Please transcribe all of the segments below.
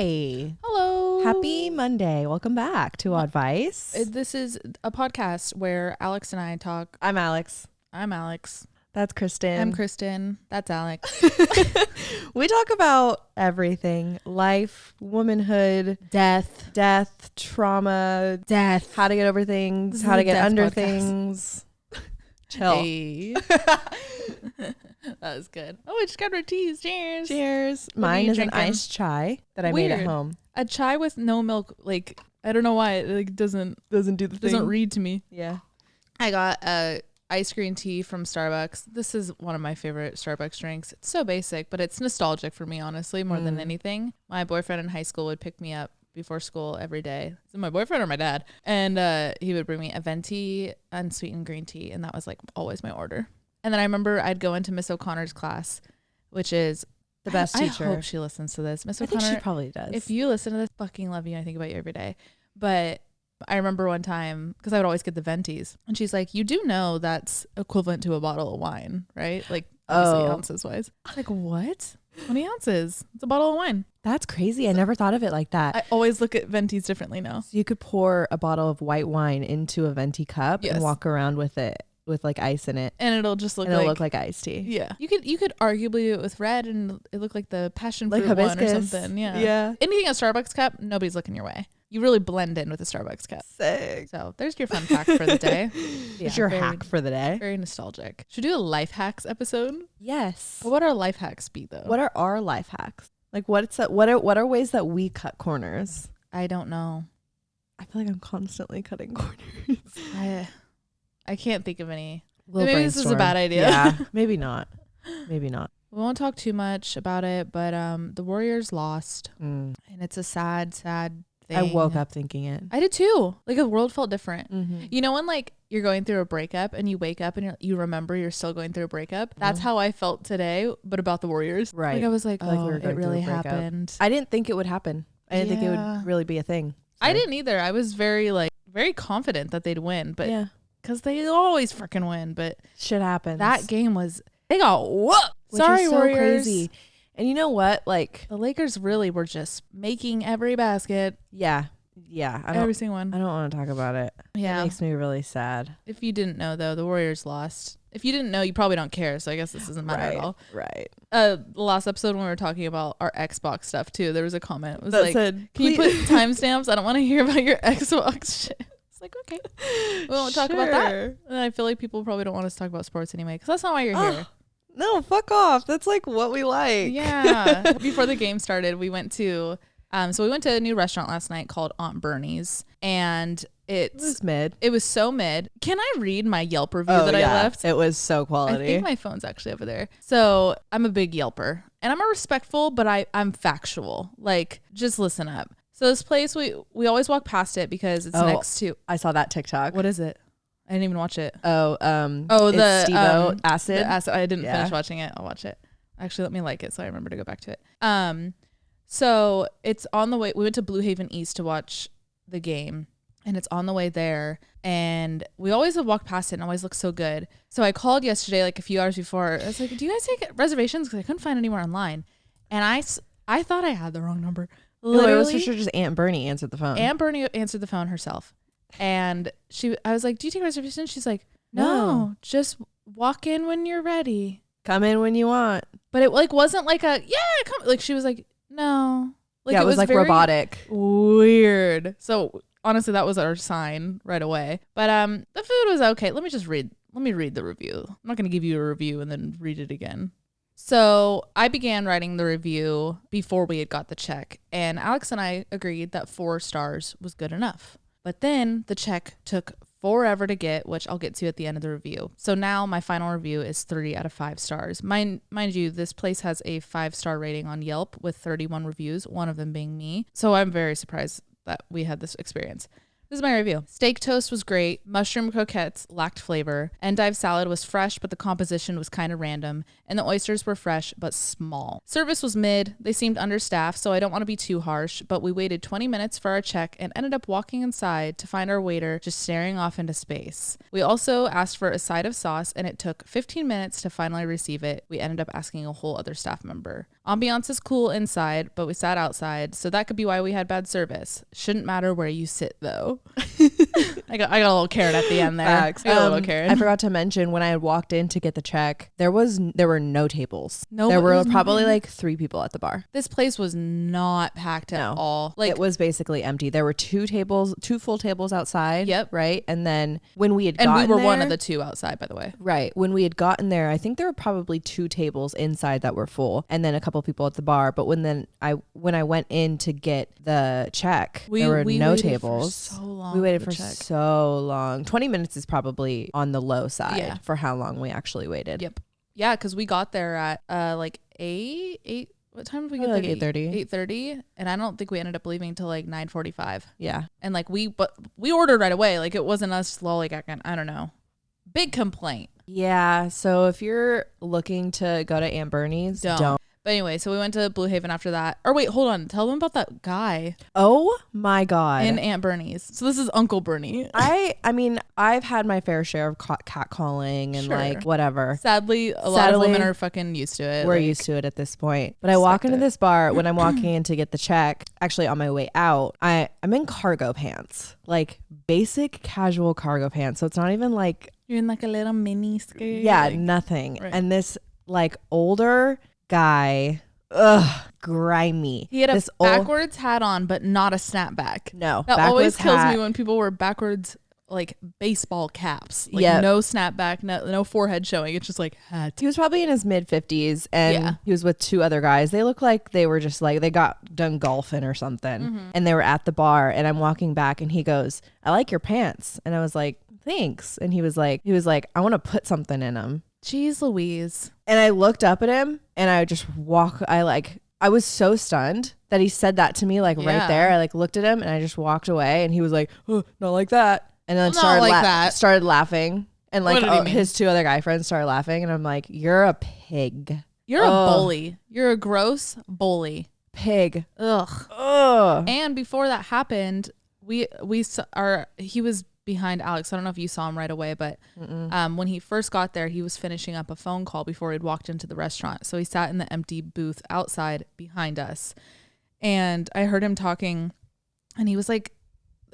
Hi. Hello. Happy Monday. Welcome back to Oddvice. This is a podcast where Alex and I talk. I'm Alex. I'm Alex. That's Kristen. I'm Kristen. That's Alex. We talk about everything. Life, womanhood, Death, trauma, death. how to get over things, This how is to a get death under podcast. things. Chill. Hey. That was good. Oh, we just got our teas. Cheers. Cheers. What are Mine you is drinking? an iced chai that I made at Weird. home. A chai with no milk. Like, I don't know why it doesn't Do the doesn't read to me. Yeah. I got a iced green tea from Starbucks. This is one of my favorite Starbucks drinks. It's so basic, but it's nostalgic for me, honestly, more than anything. My boyfriend in high school would pick me up before school every day. So my boyfriend or my dad. And he would bring me a venti unsweetened green tea. And that was like always my order. And then I remember I'd go into Miss O'Connor's class, which is The best teacher. I hope she listens to this. Miss I think O'Connor, she probably does. if you listen to this, fucking love you. I think about you every day. But I remember one time, because I would always get the ventis, and she's like, you do know that's equivalent to a bottle of wine, right? Like, obviously ounces wise. I'm like, what? 20 ounces. It's a bottle of wine. That's crazy. I never thought of it like that. I always look at ventis differently now. So you could pour a bottle of white wine into a venti cup Yes. and walk around with it with like ice in it. And it'll just look And like, it'll look like iced tea. yeah. You could arguably do it with red and it looked like the passion Like fruit one or hibiscus. something. Yeah. Yeah. Anything a Starbucks cup, nobody's looking your way. You really blend in with a Starbucks cup. Sick. So there's your fun fact for the day. It's your very- hack for the day. Very nostalgic. Should we do a life hacks episode? Yes. What would our life hacks be though? What are our life hacks? Like what are ways that we cut corners? I don't know. I feel like I'm constantly cutting corners. I can't think of any. We'll Maybe this is a brainstorm. bad idea. Yeah, maybe not. Maybe not. We won't talk too much about it, but the Warriors lost, Mm. and it's a sad thing. I woke up thinking it. I did too. Like the world felt different. Mm-hmm. You know when like you're going through a breakup and you wake up and you remember you're still going through a breakup? That's how I felt today, but about the Warriors. Right. Like I was like, I feel like oh, we were it going through a really breakup. happened. I didn't think it would happen. I didn't think it Yeah. would really be a thing. I So, didn't either. I was very confident that they'd win, but yeah, because they always freaking win. But shit happens. that game they got whooped. Which Sorry, is so Warriors. crazy. And you know what? Like, The Lakers really were just making every basket, yeah. I every don't. single one. I don't want to talk about it. Yeah. It makes me really sad. If you didn't know, though, the Warriors lost. If you didn't know, you probably don't care. So I guess this doesn't matter at all. Right. The last episode when we were talking about our Xbox stuff too, there was a comment. It was That like, said, "Can you put timestamps? I don't want to hear about your Xbox shit." It's like, okay, we won't talk about that. Sure. And I feel like people probably don't want us to talk about sports anyway, because that's not why you're here. No, fuck off. That's like what we like. Yeah. Before the game started, we went to a new restaurant last night called Aunt Bernie's, and It was mid. it was so mid. Can I read my Yelp review that I left? It was so I quality. think my phone's actually over there. So I'm a big Yelper, and I'm a respectful, but I'm factual. Like, just listen up. So this place, we always walk past it because it's next to. I saw that TikTok. What is it? I didn't even watch it. Oh, the it's Steve-O acid. The acid. I didn't Yeah. finish watching it. I'll watch it. Actually, let me like it so I remember to go back to it. So it's on the way. We went to Blue Haven East to watch the game, and it's on the way there. And we always have walked past it and always looks so good. So I called yesterday, like a few hours before. I was like, "Do you guys take reservations?" Because I couldn't find anywhere online, and I thought I had the wrong number. No, it was for sure just Aunt Bernie answered the phone. Aunt Bernie answered the phone herself, and I was like, "Do you take reservations?" She's like, "No, No. just walk in when you're ready." Come in when you want. But it like wasn't like a come. Like she was like, "No." Like Yeah, it was like very robotic. weird. So honestly, that was our sign right away. But the food was okay. Let me read the review. I'm not gonna give you a review and then read it again. So I began writing the review before we had got the check, and Alex and I agreed that 4 stars was good enough. But then the check took forever to get, which I'll get to at the end of the review. So now my final review is 3 out of 5 stars. Mind you, this place has a 5-star rating on Yelp with 31 reviews, one of them being me. So I'm very surprised that we had this experience. This is my review. Steak toast was great. Mushroom croquettes lacked flavor. Endive salad was fresh, but the composition was kind of random. And the oysters were fresh, but small. Service was mid. They seemed understaffed, so I don't want to be too harsh, but we waited 20 minutes for our check and ended up walking inside to find our waiter just staring off into space. We also asked for a side of sauce, and it took 15 minutes to finally receive it. We ended up asking a whole other staff member. Ambiance is cool inside, but we sat outside, so that could be why we had bad service. Shouldn't matter where you sit though. I got a little Karen at the end there. Facts. I got a little Karen. I forgot to mention when I had walked in to get the check, there were no tables. No, there were was probably nobody. like 3 people at the bar. This place was not packed at all. Like it was basically empty. There were 2 full tables outside. Yep. Right. And then when we had and gotten we were there, one of the 2 outside, by the way. Right. When we had gotten there, I think there were probably 2 tables inside that were full, and then a couple people at the bar. But when I went in to get the check, there were no tables. We waited for so long. 20 minutes is probably on the low side for how long we actually waited. Yep. Yeah, because we got there at like 8. What time did we get there? Like 8:30. 8:30, and I don't think we ended up leaving till like 9:45. Yeah. And like we ordered right away. Like it wasn't us lollygagging. I don't know. Big complaint. Yeah. So if you're looking to go to Aunt Bernie's, don't. But anyway, so we went to Blue Haven after that. Or wait, hold on. Tell them about that guy Oh my God. in Aunt Bernie's. So this is Uncle Bernie. I mean, I've had my fair share of catcalling and like whatever. Sadly, a lot of women are fucking used to it. We're used to it at this point. But I walk into this bar when I'm walking in to get the check. Actually, on my way out, I'm in cargo pants, like basic casual cargo pants. So it's not even like you're in like a little mini skirt. Yeah, like, nothing. Right. And this like older guy, grimy. He had a backwards hat on, but not a snapback. No, that always kills me when people wear backwards like baseball caps. Like no snapback, no forehead showing. It's just like hat. He was probably in his mid 50s, and he was with 2 other guys. They look like they were just like they got done golfing or something, and they were at the bar. And I'm walking back, and he goes, "I like your pants," and I was like, "Thanks." And he was like, "I want to put something in them." Jeez Louise. And I looked up at him and I just I was so stunned that he said that to me right there. I like looked at him and I just walked away, and he was like, "Oh, not like that." And then started laughing, and like his 2 other guy friends started laughing, and I'm like, "You're a pig. You're a bully. You're a gross bully. Pig." Ugh. And before that happened, he was behind Alex. I don't know if you saw him right away, but when he first got there, he was finishing up a phone call before he'd walked into the restaurant. So he sat in the empty booth outside behind us, and I heard him talking, and he was like,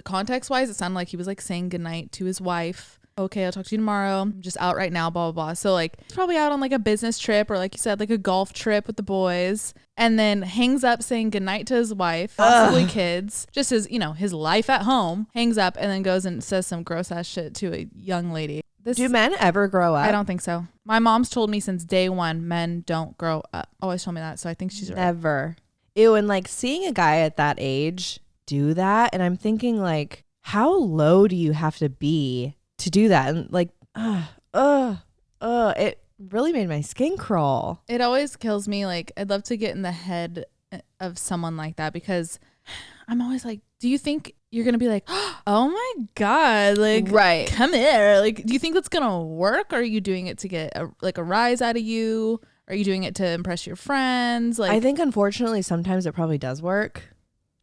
context wise, it sounded like he was like saying goodnight to his wife. "Okay, I'll talk to you tomorrow. I'm just out right now, blah, blah, blah." So like he's probably out on like a business trip, or like you said, like a golf trip with the boys, and then hangs up saying goodnight to his wife, possibly kids, just his, his life at home, hangs up and then goes and says some gross ass shit to a young lady. Do men ever grow up? I don't think so. My mom's told me since day one, men don't grow up. Always told me that. So I think she's right. Never. Ew. And like seeing a guy at that age do that, and I'm thinking like, how low do you have to be to do that? And like, it really made my skin crawl. It always kills me. Like, I'd love to get in the head of someone like that, because I'm always like, do you think you're gonna be like, "Oh my God, like, right, come here"? Like, do you think that's gonna work? Or are you doing it to get a rise out of you? Are you doing it to impress your friends? Like, I think unfortunately sometimes it probably does work.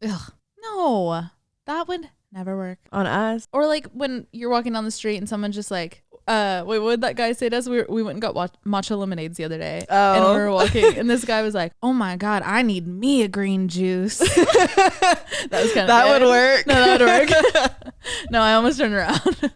Ugh, no, that would never work on us. Or like when you're walking down the street and someone's just like, wait, what did that guy say to us? We went and got matcha lemonades the other day. And we were walking, and this guy was like, "Oh my God, I need me a green juice." That was kind of that would work. No, that would work. No, I almost turned around.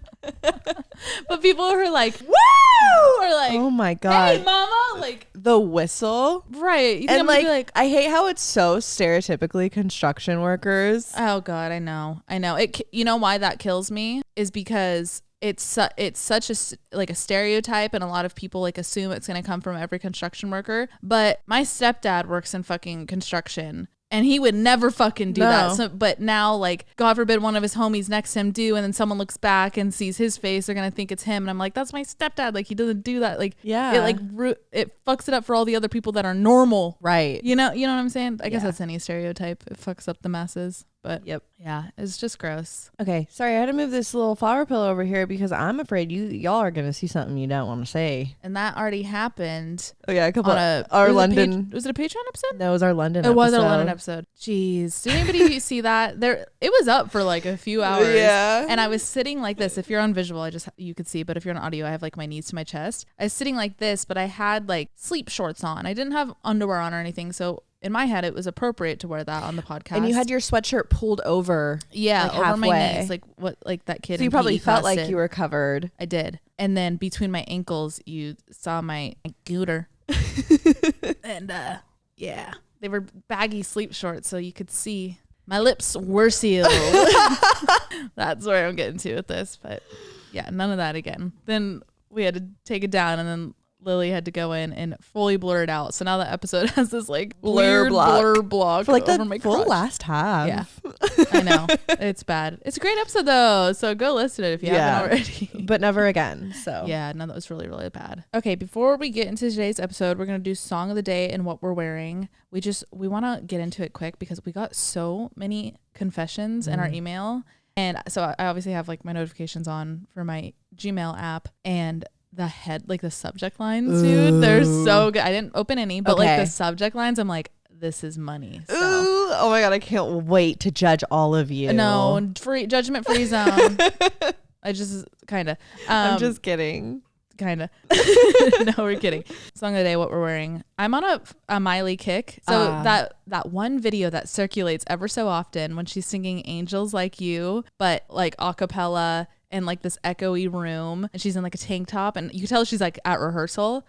But people were like, "Woo!" Or like, "Oh my God, hey mama!" Like the whistle, right? You and like, I hate how it's so stereotypically construction workers. Oh God, I know. It. You know why that kills me is because it's such a stereotype, and a lot of people like assume it's going to come from every construction worker. But my stepdad works in fucking construction, and he would never fucking do that. So, but now, like, God forbid one of his homies next to him do, and then someone looks back and sees his face, they're gonna think it's him. And I'm like, that's my stepdad. Like, he doesn't do that. Like, it fucks it up for all the other people that are normal. Right. You know what I'm saying? I guess that's any stereotype. It fucks up the masses. But yeah, it's just gross. Okay, sorry, I had to move this little flower pillow over here because I'm afraid y'all are gonna see something you don't want to see. And that already happened. Oh yeah, our London. Was it a Patreon episode? No, it was our London. It was our London episode. Jeez, did anybody see that? It was up for like a few hours. Yeah. And I was sitting like this. If you're on visual, you could see, but if you're on audio, I have like my knees to my chest. I was sitting like this, but I had like sleep shorts on. I didn't have underwear on or anything, so in my head, it was appropriate to wear that on the podcast. And you had your sweatshirt pulled over. Yeah, like over halfway. My knees, like that kid. So you probably felt like you were covered. I did. And then between my ankles, you saw my gooter. And yeah, they were baggy sleep shorts, so you could see my lips were sealed. That's where I'm getting to with this, but yeah, none of that again. Then we had to take it down, and then Lily had to go in and fully blur it out. So now the episode has this like blur block for like over the my full crotch. last half. Yeah, I know. It's bad. It's a great episode though, so go listen to it if you haven't already. But never again. So yeah, no, that was really, really bad. Okay, before we get into today's episode, we're gonna do song of the day and what we're wearing. We want to get into it quick because we got so many confessions in our email, and so I obviously have like my notifications on for my Gmail app, and the subject lines, dude, they're so good. I didn't open any, but like the subject lines, I'm like, this is money. So. Ooh, oh my God, I can't wait to judge all of you. No, judgment free zone. I just kind of. I'm just kidding. Kind of. No, we're kidding. Song of the day, what we're wearing. I'm on a Miley kick. So that one video that circulates ever so often when she's singing Angels Like You, but like a cappella in like this echoey room, and she's in like a tank top, and you can tell she's like at rehearsal.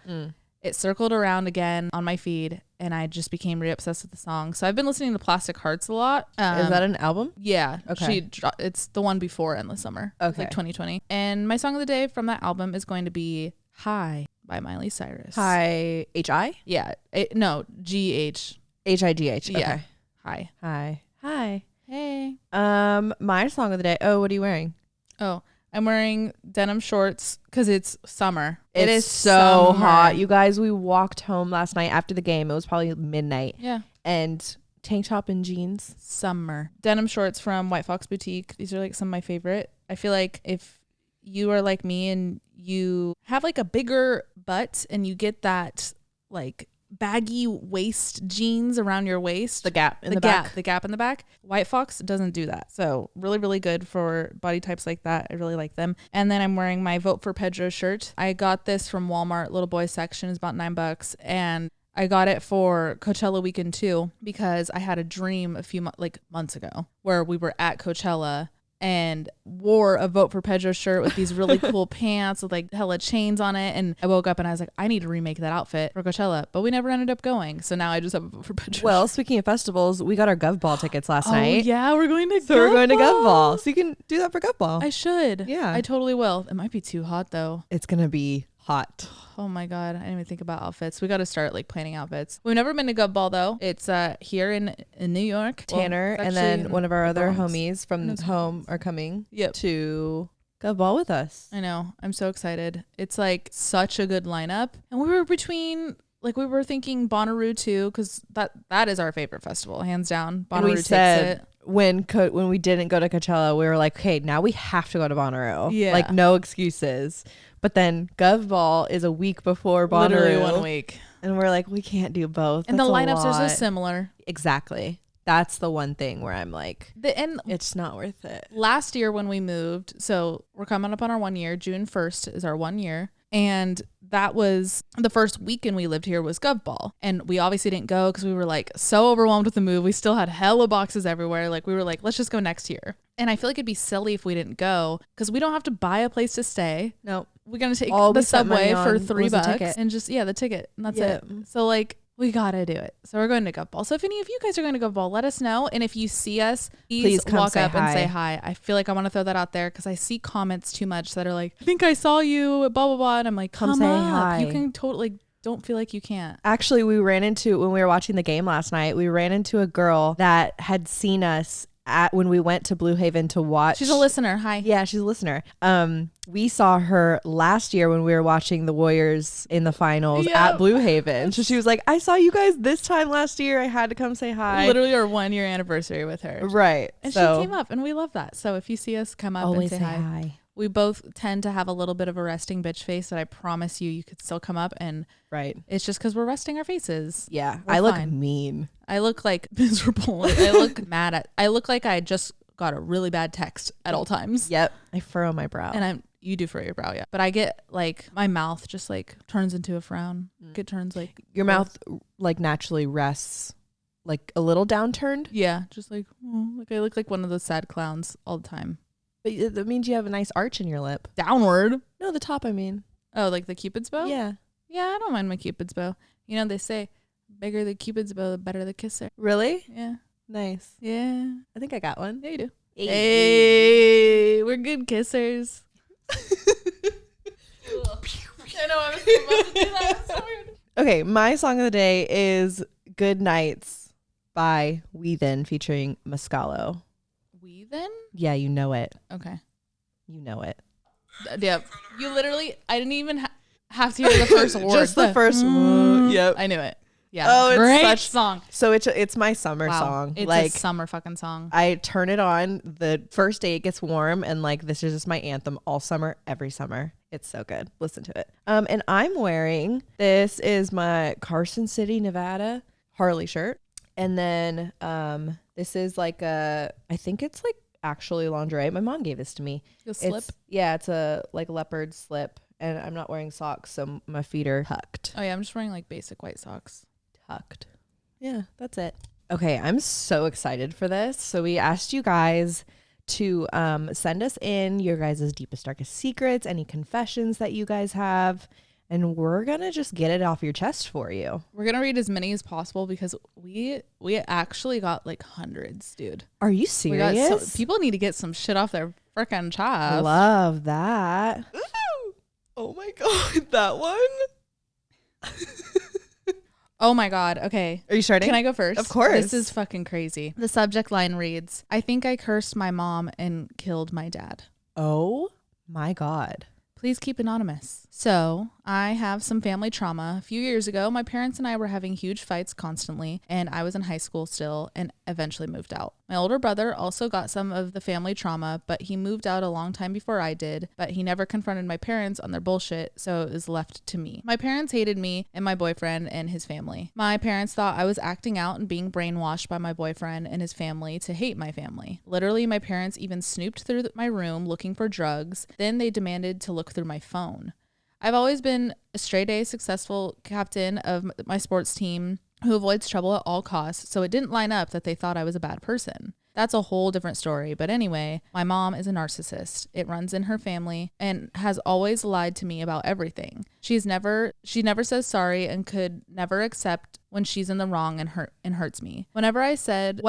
It circled around again on my feed, and I just became really obsessed with the song. So I've been listening to Plastic Hearts a lot. Is that an album? Yeah. Okay. It's the one before Endless Summer. Okay. It's like 2020. And my song of the day from that album is going to be High by Miley Cyrus. High H-I? Yeah. No, G-H. H-I-G-H. Okay. Yeah. High. Hi. Hey. My song of the day. Oh, what are you wearing? Oh, I'm wearing denim shorts because it's summer. It is so hot. You guys, we walked home last night after the game. It was probably midnight. Yeah. And tank top and jeans. Summer. Denim shorts from White Fox Boutique. These are like some of my favorite. I feel like if you are like me and you have like a bigger butt and you get that like baggy waist jeans around your waist, the gap in the back. White Fox doesn't do that. So really, really good for body types like that. I really like them. And then I'm wearing my Vote for Pedro shirt. I got this from Walmart. Little boy section is about $9, and I got it for Coachella weekend too, because I had a dream a few months ago where we were at Coachella and wore a Vote for Pedro shirt with these really cool pants with like hella chains on it. And I woke up and I was like, I need to remake that outfit for Coachella, but we never ended up going. So now I just have a Vote for Pedro Well, shirt. Speaking of festivals, we got our Gov Ball tickets last night. Yeah, we're going to Gov Ball. So you can do that for Gov Ball. I should. Yeah. I totally will. It might be too hot though. It's going to be hot. Oh my God. I didn't even think about outfits. We got to start like planning outfits. We've never been to Gov Ball though. It's here in New York. Tanner and then one of our other homies from home are coming to Gov Ball with us. I know. I'm so excited. It's like such a good lineup. And we were thinking Bonnaroo too, because that is our favorite festival, hands down. Bonnaroo takes it. When we didn't go to Coachella, we were like, okay, now we have to go to Bonnaroo. Yeah. Like no excuses. But then Gov Ball is a week before Bonnaroo. Literally 1 week. And we're like, we can't do both. And the lineups are so similar. Exactly. That's the one thing where I'm like, it's not worth it. Last year when we moved, so we're coming up on our 1 year. June 1st is our 1 year. And that was the first weekend we lived here was Gov Ball. And we obviously didn't go because we were like so overwhelmed with the move. We still had hella boxes everywhere. Like we were like, let's just go next year. And I feel like it'd be silly if we didn't go because we don't have to buy a place to stay. No. We're going to take the subway for $3 and just, the ticket. And that's it. So like, we got to do it. So we're going to Gov Ball. So if any of you guys are going to Gov Ball, let us know. And if you see us, please walk up and say hi. I feel like I want to throw that out there because I see comments too much that are like, I think I saw you, blah, blah, blah. And I'm like, come say hi. You can totally, don't feel like you can't. Actually, when we were watching the game last night, we ran into a girl that had seen us when we went to Blue Haven to watch. She's a listener. Hi. Yeah, she's a listener. We saw her last year when we were watching the Warriors in the finals at Blue Haven. So she was like, I saw you guys this time last year. I had to come say hi. Literally our 1 year anniversary with her. Right. And she came up and we love that. So if you see us come up and say hi. We both tend to have a little bit of a resting bitch face, but I promise you could still come up and it's just because we're resting our faces. Yeah. I look mean. I look like miserable. I look I look like I just got a really bad text at all times. Yep. I furrow my brow. And you do furrow your brow, yeah. But I get like my mouth just like turns into a frown. It turns like your mouth like naturally rests like a little downturned. Yeah. Just like I look like one of those sad clowns all the time. But that means you have a nice arch in your lip. Downward? No, the top, I mean. Oh, like the Cupid's bow? Yeah. Yeah, I don't mind my Cupid's bow. You know, they say, bigger the Cupid's bow, the better the kisser. Really? Yeah. Nice. Yeah. I think I got one. Yeah, you do. Hey, we're good kissers. I know, I was about to do that. It's so weird. Okay, my song of the day is Good Nights by Weathen featuring Mascalo. Weathen? Yeah, you know it. Okay. You know it. Yep. You literally, I didn't even have to hear the first word. Just the first word. Yep. I knew it. Yeah. Oh, it's great such song. So it's my summer song. It's like a summer fucking song. I turn it on the first day it gets warm, and like this is just my anthem all summer, every summer. It's so good. Listen to it. And I'm wearing, this is my Carson City, Nevada Harley shirt. And then this is like I think it's like actually lingerie. My mom gave this to me. A slip? It's a like leopard slip. And I'm not wearing socks, so my feet are tucked. Oh yeah, I'm just wearing like basic white socks. Tucked. Yeah, that's it. Okay, I'm so excited for this. So we asked you guys to send us in your guys' deepest, darkest secrets, any confessions that you guys have, and we're gonna just get it off your chest for you. We're gonna read as many as possible because we actually got like hundreds, dude. Are you serious? People need to get some shit off their freaking chest. I love that. Ooh. Oh my god, that one. Oh my God. Okay. Are you starting? Can I go first? Of course. This is fucking crazy. The subject line reads, I think I cursed my mom and killed my dad. Oh my God. Please keep anonymous. So I have some family trauma. A few years ago, my parents and I were having huge fights constantly, and I was in high school still and eventually moved out. My older brother also got some of the family trauma, but he moved out a long time before I did, but he never confronted my parents on their bullshit, so it was left to me. My parents hated me and my boyfriend and his family. My parents thought I was acting out and being brainwashed by my boyfriend and his family to hate my family. Literally, my parents even snooped through my room looking for drugs. Then they demanded to look through my phone. I've always been a straight-A successful captain of my sports team who avoids trouble at all costs, so it didn't line up that they thought I was a bad person. That's a whole different story, but anyway, my mom is a narcissist. It runs in her family and has always lied to me about everything. She never says sorry and could never accept when she's in the wrong and hurts me. Whatever I said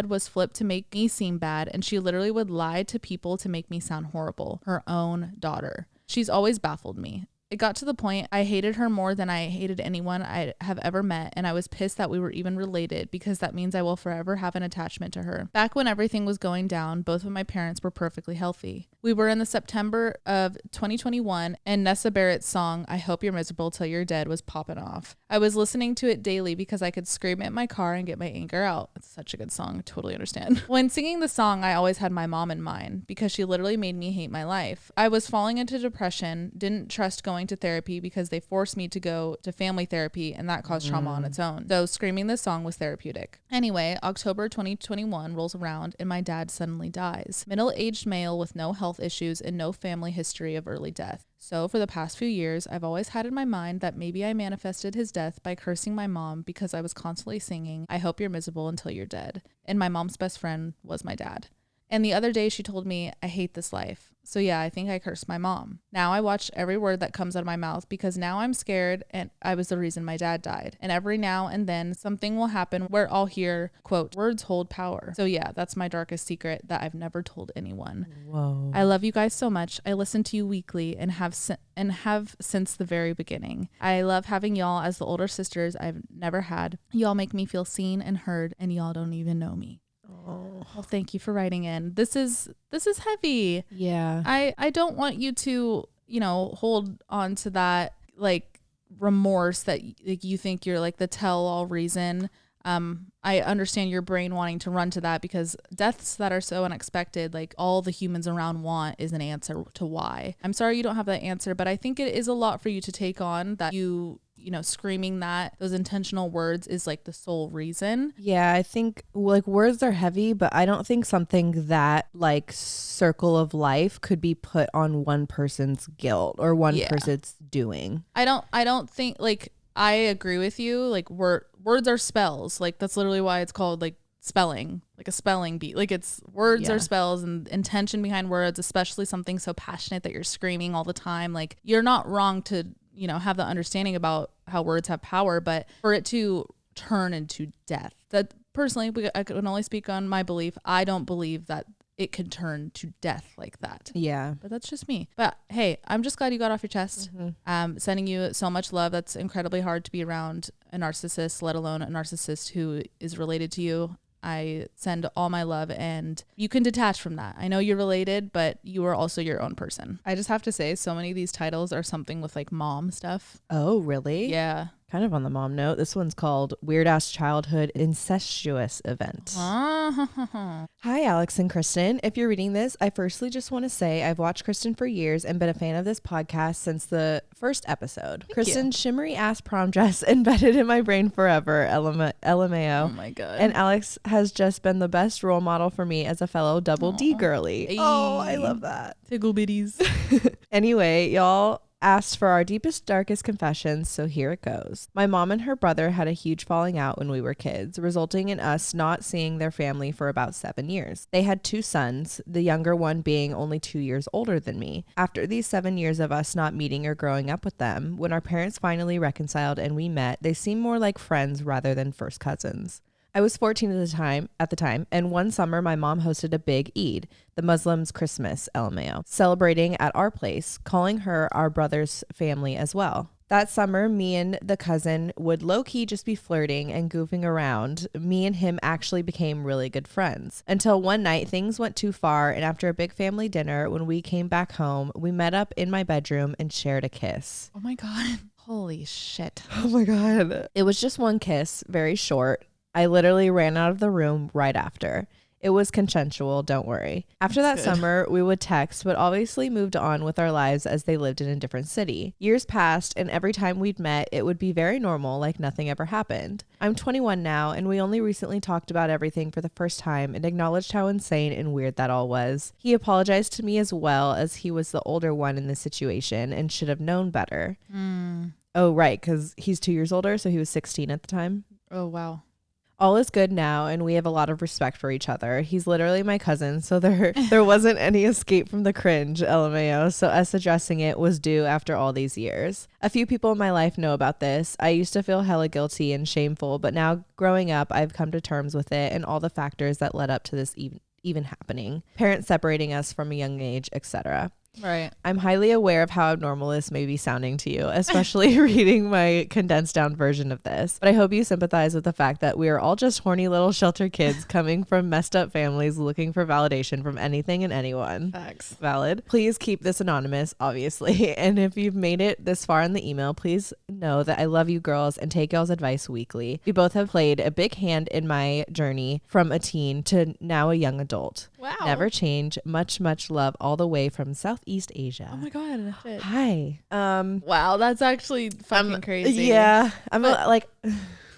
was flipped to make me seem bad, and she literally would lie to people to make me sound horrible. Her own daughter. She's always baffled me. It got to the point I hated her more than I hated anyone I have ever met, and I was pissed that we were even related because that means I will forever have an attachment to her. Back when everything was going down, both of my parents were perfectly healthy. We were in the September of 2021, and Nessa Barrett's song, I Hope You're Miserable Till You're Dead, was popping off. I was listening to it daily because I could scream at my car and get my anger out. It's such a good song. I totally understand. When singing the song, I always had my mom in mind because she literally made me hate my life. I was falling into depression, didn't trust going to therapy because they forced me to go to family therapy, and that caused trauma on its own. So screaming this song was therapeutic. Anyway, October 2021 rolls around and my dad suddenly dies. Middle-aged male with no health issues and no family history of early death. So for the past few years, I've always had in my mind that maybe I manifested his death by cursing my mom because I was constantly singing, I hope you're miserable until you're dead. And my mom's best friend was my dad. And the other day she told me, I hate this life. So yeah, I think I cursed my mom. Now I watch every word that comes out of my mouth because now I'm scared and I was the reason my dad died. And every now and then something will happen where I'll hear, quote, words hold power. So yeah, that's my darkest secret that I've never told anyone. Whoa. I love you guys so much. I listen to you weekly and have since the very beginning. I love having y'all as the older sisters I've never had. Y'all make me feel seen and heard, and y'all don't even know me. Well, thank you for writing in. This is heavy. Yeah. I don't want you to, hold on to that like remorse that like you think you're like the tell-all reason. I understand your brain wanting to run to that because deaths that are so unexpected, like all the humans around want is an answer to why. I'm sorry you don't have that answer, but I think it is a lot for you to take on that screaming that those intentional words is like the sole reason. Yeah, I think like words are heavy, but I don't think something that like circle of life could be put on one person's guilt or one person's doing. I don't think like I agree with you. Like words are spells. Like that's literally why it's called like spelling, like a spelling bee. Like it's words are spells and intention behind words, especially something so passionate that you're screaming all the time. Like you're not wrong to, have the understanding about how words have power, but for it to turn into death, that personally, I can only speak on my belief. I don't believe that it can turn to death like that. Yeah. But that's just me. But hey, I'm just glad you got off your chest. Sending you so much love. That's incredibly hard to be around a narcissist, let alone a narcissist who is related to you. I send all my love and you can detach from that. I know you're related, but you are also your own person. I just have to say so many of these titles are something with like mom stuff. Oh, really? Yeah. Kind of on the mom note, this one's called Weird Ass Childhood Incestuous Event. Hi, Alex and Kristen. If you're reading this, I firstly just want to say I've watched Kristen for years and been a fan of this podcast since the first episode. Kristen's shimmery ass prom dress embedded in my brain forever, LMAO. Oh my God. And Alex has just been the best role model for me as a fellow double D girly. Hey. Oh, I love that. Tickle bitties. Anyway, y'all asked for our deepest, darkest confessions, so here it goes. My mom and her brother had a huge falling out when we were kids, resulting in us not seeing their family for about 7 years. They had 2 sons, the younger one being only 2 years older than me. After these 7 years of us not meeting or growing up with them, when our parents finally reconciled and we met, they seemed more like friends rather than first cousins. I was 14 at the time, and one summer my mom hosted a big Eid, the Muslims' Christmas, LMAO, celebrating at our place, calling her our brother's family as well. That summer, me and the cousin would low-key just be flirting and goofing around. Me and him actually became really good friends. Until one night, things went too far, and after a big family dinner, when we came back home, we met up in my bedroom and shared a kiss. Oh my God. Holy shit. Oh my God. It was just one kiss, very short. I literally ran out of the room right after. It was consensual, don't worry. After that summer, we would text, but obviously moved on with our lives as they lived in a different city. Years passed, and every time we'd met, it would be very normal, like nothing ever happened. I'm 21 now, and we only recently talked about everything for the first time and acknowledged how insane and weird that all was. He apologized to me as well, as he was the older one in this situation and should have known better. Oh, right, because he's 2 years older, so he was 16 at the time. Oh, wow. All is good now, and we have a lot of respect for each other. He's literally my cousin, so there wasn't any escape from the cringe, LMAO, so us addressing it was due after all these years. A few people in my life know about this. I used to feel hella guilty and shameful, but now growing up, I've come to terms with it and all the factors that led up to this even happening. Parents separating us from a young age, etc. Right. I'm highly aware of how abnormal this may be sounding to you, especially reading my condensed down version of this. But I hope you sympathize with the fact that we are all just horny little shelter kids coming from messed up families looking for validation from anything and anyone. Facts. Valid. Please keep this anonymous, obviously. And if you've made it this far in the email, please know that I love you girls and take y'all's advice weekly. You both have played a big hand in my journey from a teen to now a young adult. Wow. Never change. Much, much love all the way from Southeast Asia. Oh my God. Shit. Hi. Wow, that's actually fucking crazy. Yeah.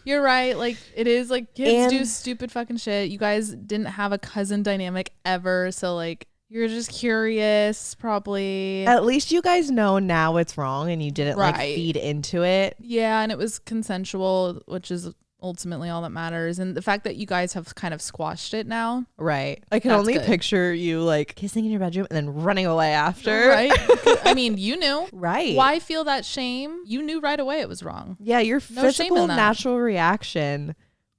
You're right. Like it is like kids do stupid fucking shit. You guys didn't have a cousin dynamic ever. So like you're just curious probably. At least you guys know now it's wrong and you didn't like feed into it. Yeah. And it was consensual, which is ultimately all that matters. And the fact that you guys have kind of squashed it now. Right. I can only picture you like kissing in your bedroom and then running away after. Right. I mean, you knew. Right. Why feel that shame? You knew right away it was wrong. Yeah. Your physical natural reaction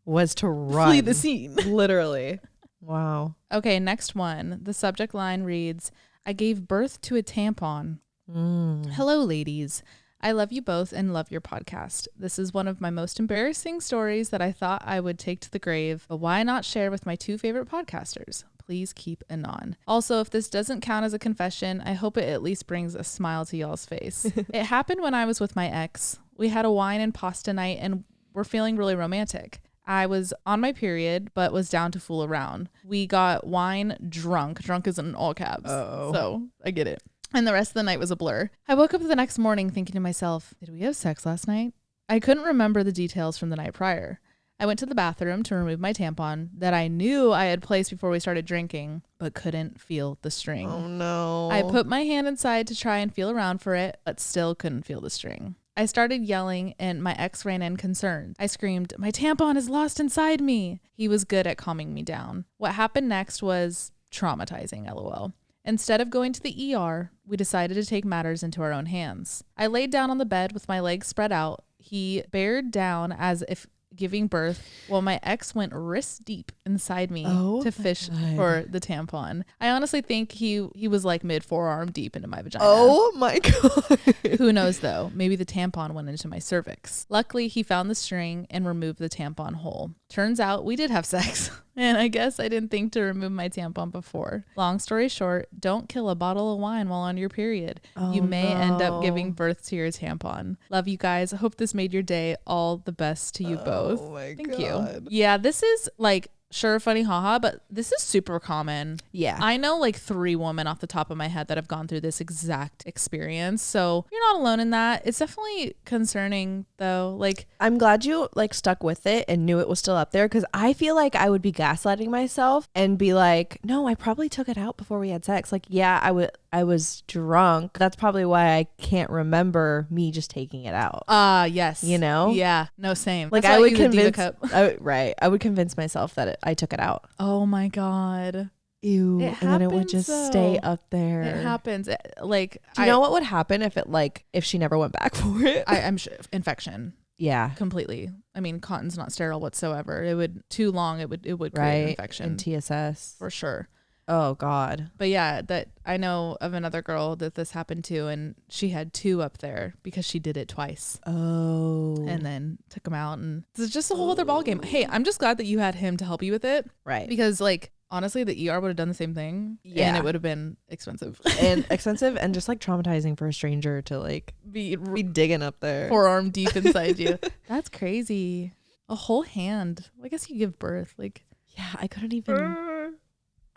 was to run. Flee the scene. Literally. Wow. Okay. Next one. The subject line reads, I gave birth to a tampon. Hello, ladies. I love you both and love your podcast. This is one of my most embarrassing stories that I thought I would take to the grave, but why not share with my 2 favorite podcasters? Please keep anon. Also, if this doesn't count as a confession, I hope it at least brings a smile to y'all's face. It happened when I was with my ex. We had a wine and pasta night and were feeling really romantic. I was on my period, but was down to fool around. We got wine drunk. Drunk is in all caps. Uh-oh. So I get it. And the rest of the night was a blur. I woke up the next morning thinking to myself, did we have sex last night? I couldn't remember the details from the night prior. I went to the bathroom to remove my tampon that I knew I had placed before we started drinking, but couldn't feel the string. Oh no. I put my hand inside to try and feel around for it, but still couldn't feel the string. I started yelling and my ex ran in concerned. I screamed, my tampon is lost inside me. He was good at calming me down. What happened next was traumatizing, LOL. Instead of going to the ER, we decided to take matters into our own hands. I laid down on the bed with my legs spread out. He bared down as if giving birth while my ex went wrist deep inside me to fish for the tampon. I honestly think he was like mid forearm deep into my vagina. Oh my God. Who knows though? Maybe the tampon went into my cervix. Luckily, he found the string and removed the tampon hole. Turns out we did have sex. And I guess I didn't think to remove my tampon before. Long story short, don't kill a bottle of wine while on your period. You may end up giving birth to your tampon. Love you guys. I hope this made your day. All the best to you both. Oh my Thank God. you. Yeah, this is like, sure, funny, haha, but this is super common. Yeah. I know like 3 women off the top of my head that have gone through this exact experience. So you're not alone in that. It's definitely concerning though. Like, I'm glad you like stuck with it and knew it was still up there, because I feel like I would be gaslighting myself and be like, no, I probably took it out before we had sex. Like, yeah, I was drunk. That's probably why I can't remember me just taking it out. Yes. You know? Yeah. No, same. Like That's why I would use a Diva convince, cup. right. I would convince myself that I took it out. Oh my God. Ew. It and then it would happens, just stay though. up there. It happens. Like, Do you know what would happen if she never went back for it? I'm sure infection. Yeah. Completely. I mean, cotton's not sterile whatsoever. It would too long. It would create an infection. And TSS. For sure. Oh God. But yeah, that I know of another girl that this happened to, and she had 2 up there because she did it twice. Oh. And then took them out, and it's just a whole other ballgame. Hey, I'm just glad that you had him to help you with it. Right. Because like, honestly, the ER would have done the same thing. Yeah. And it would have been expensive. And expensive and just like traumatizing for a stranger to like be digging up there. Forearm deep inside you. That's crazy. A whole hand. Well, I guess you give birth. Like, yeah, I couldn't even.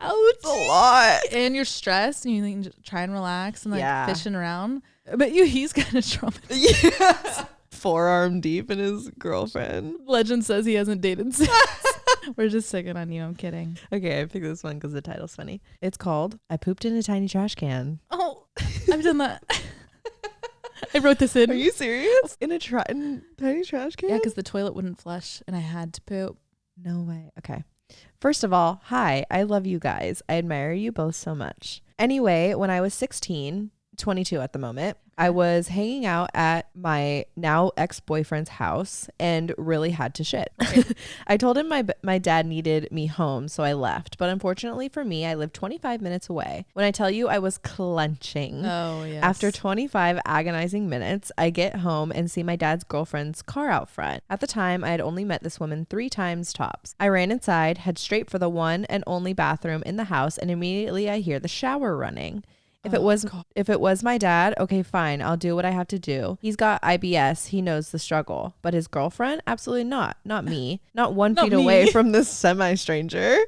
ouch. It's a lot. And you're stressed and you can just try and relax and like Yeah. fishing around. But he's kind of traumatized. Yeah. Forearm deep in his girlfriend. Legend says he hasn't dated since. We're just sicking on you. I'm kidding. Okay, I picked this one because the title's funny. It's called I Pooped in a Tiny Trash Can. Oh, I've done that. I wrote this in. Are you serious? In a tiny trash can? Yeah, because the toilet wouldn't flush and I had to poop. No way. Okay. First of all, hi, I love you guys. I admire you both so much. Anyway, when I was 16, 22 at the moment, I was hanging out at my now ex-boyfriend's house and really had to shit. I told him my dad needed me home, so I left. But unfortunately for me, I lived 25 minutes away. When I tell you I was clenching. Oh, yes. After 25 agonizing minutes, I get home and see my dad's girlfriend's car out front. At the time, I had only met this woman 3 times tops. I ran inside, head straight for the one and only bathroom in the house, and immediately I hear the shower running. If it was my dad, okay, fine. I'll do what I have to do. He's got IBS. He knows the struggle. But his girlfriend? Absolutely not. Not me. Not 1 feet away from this semi-stranger.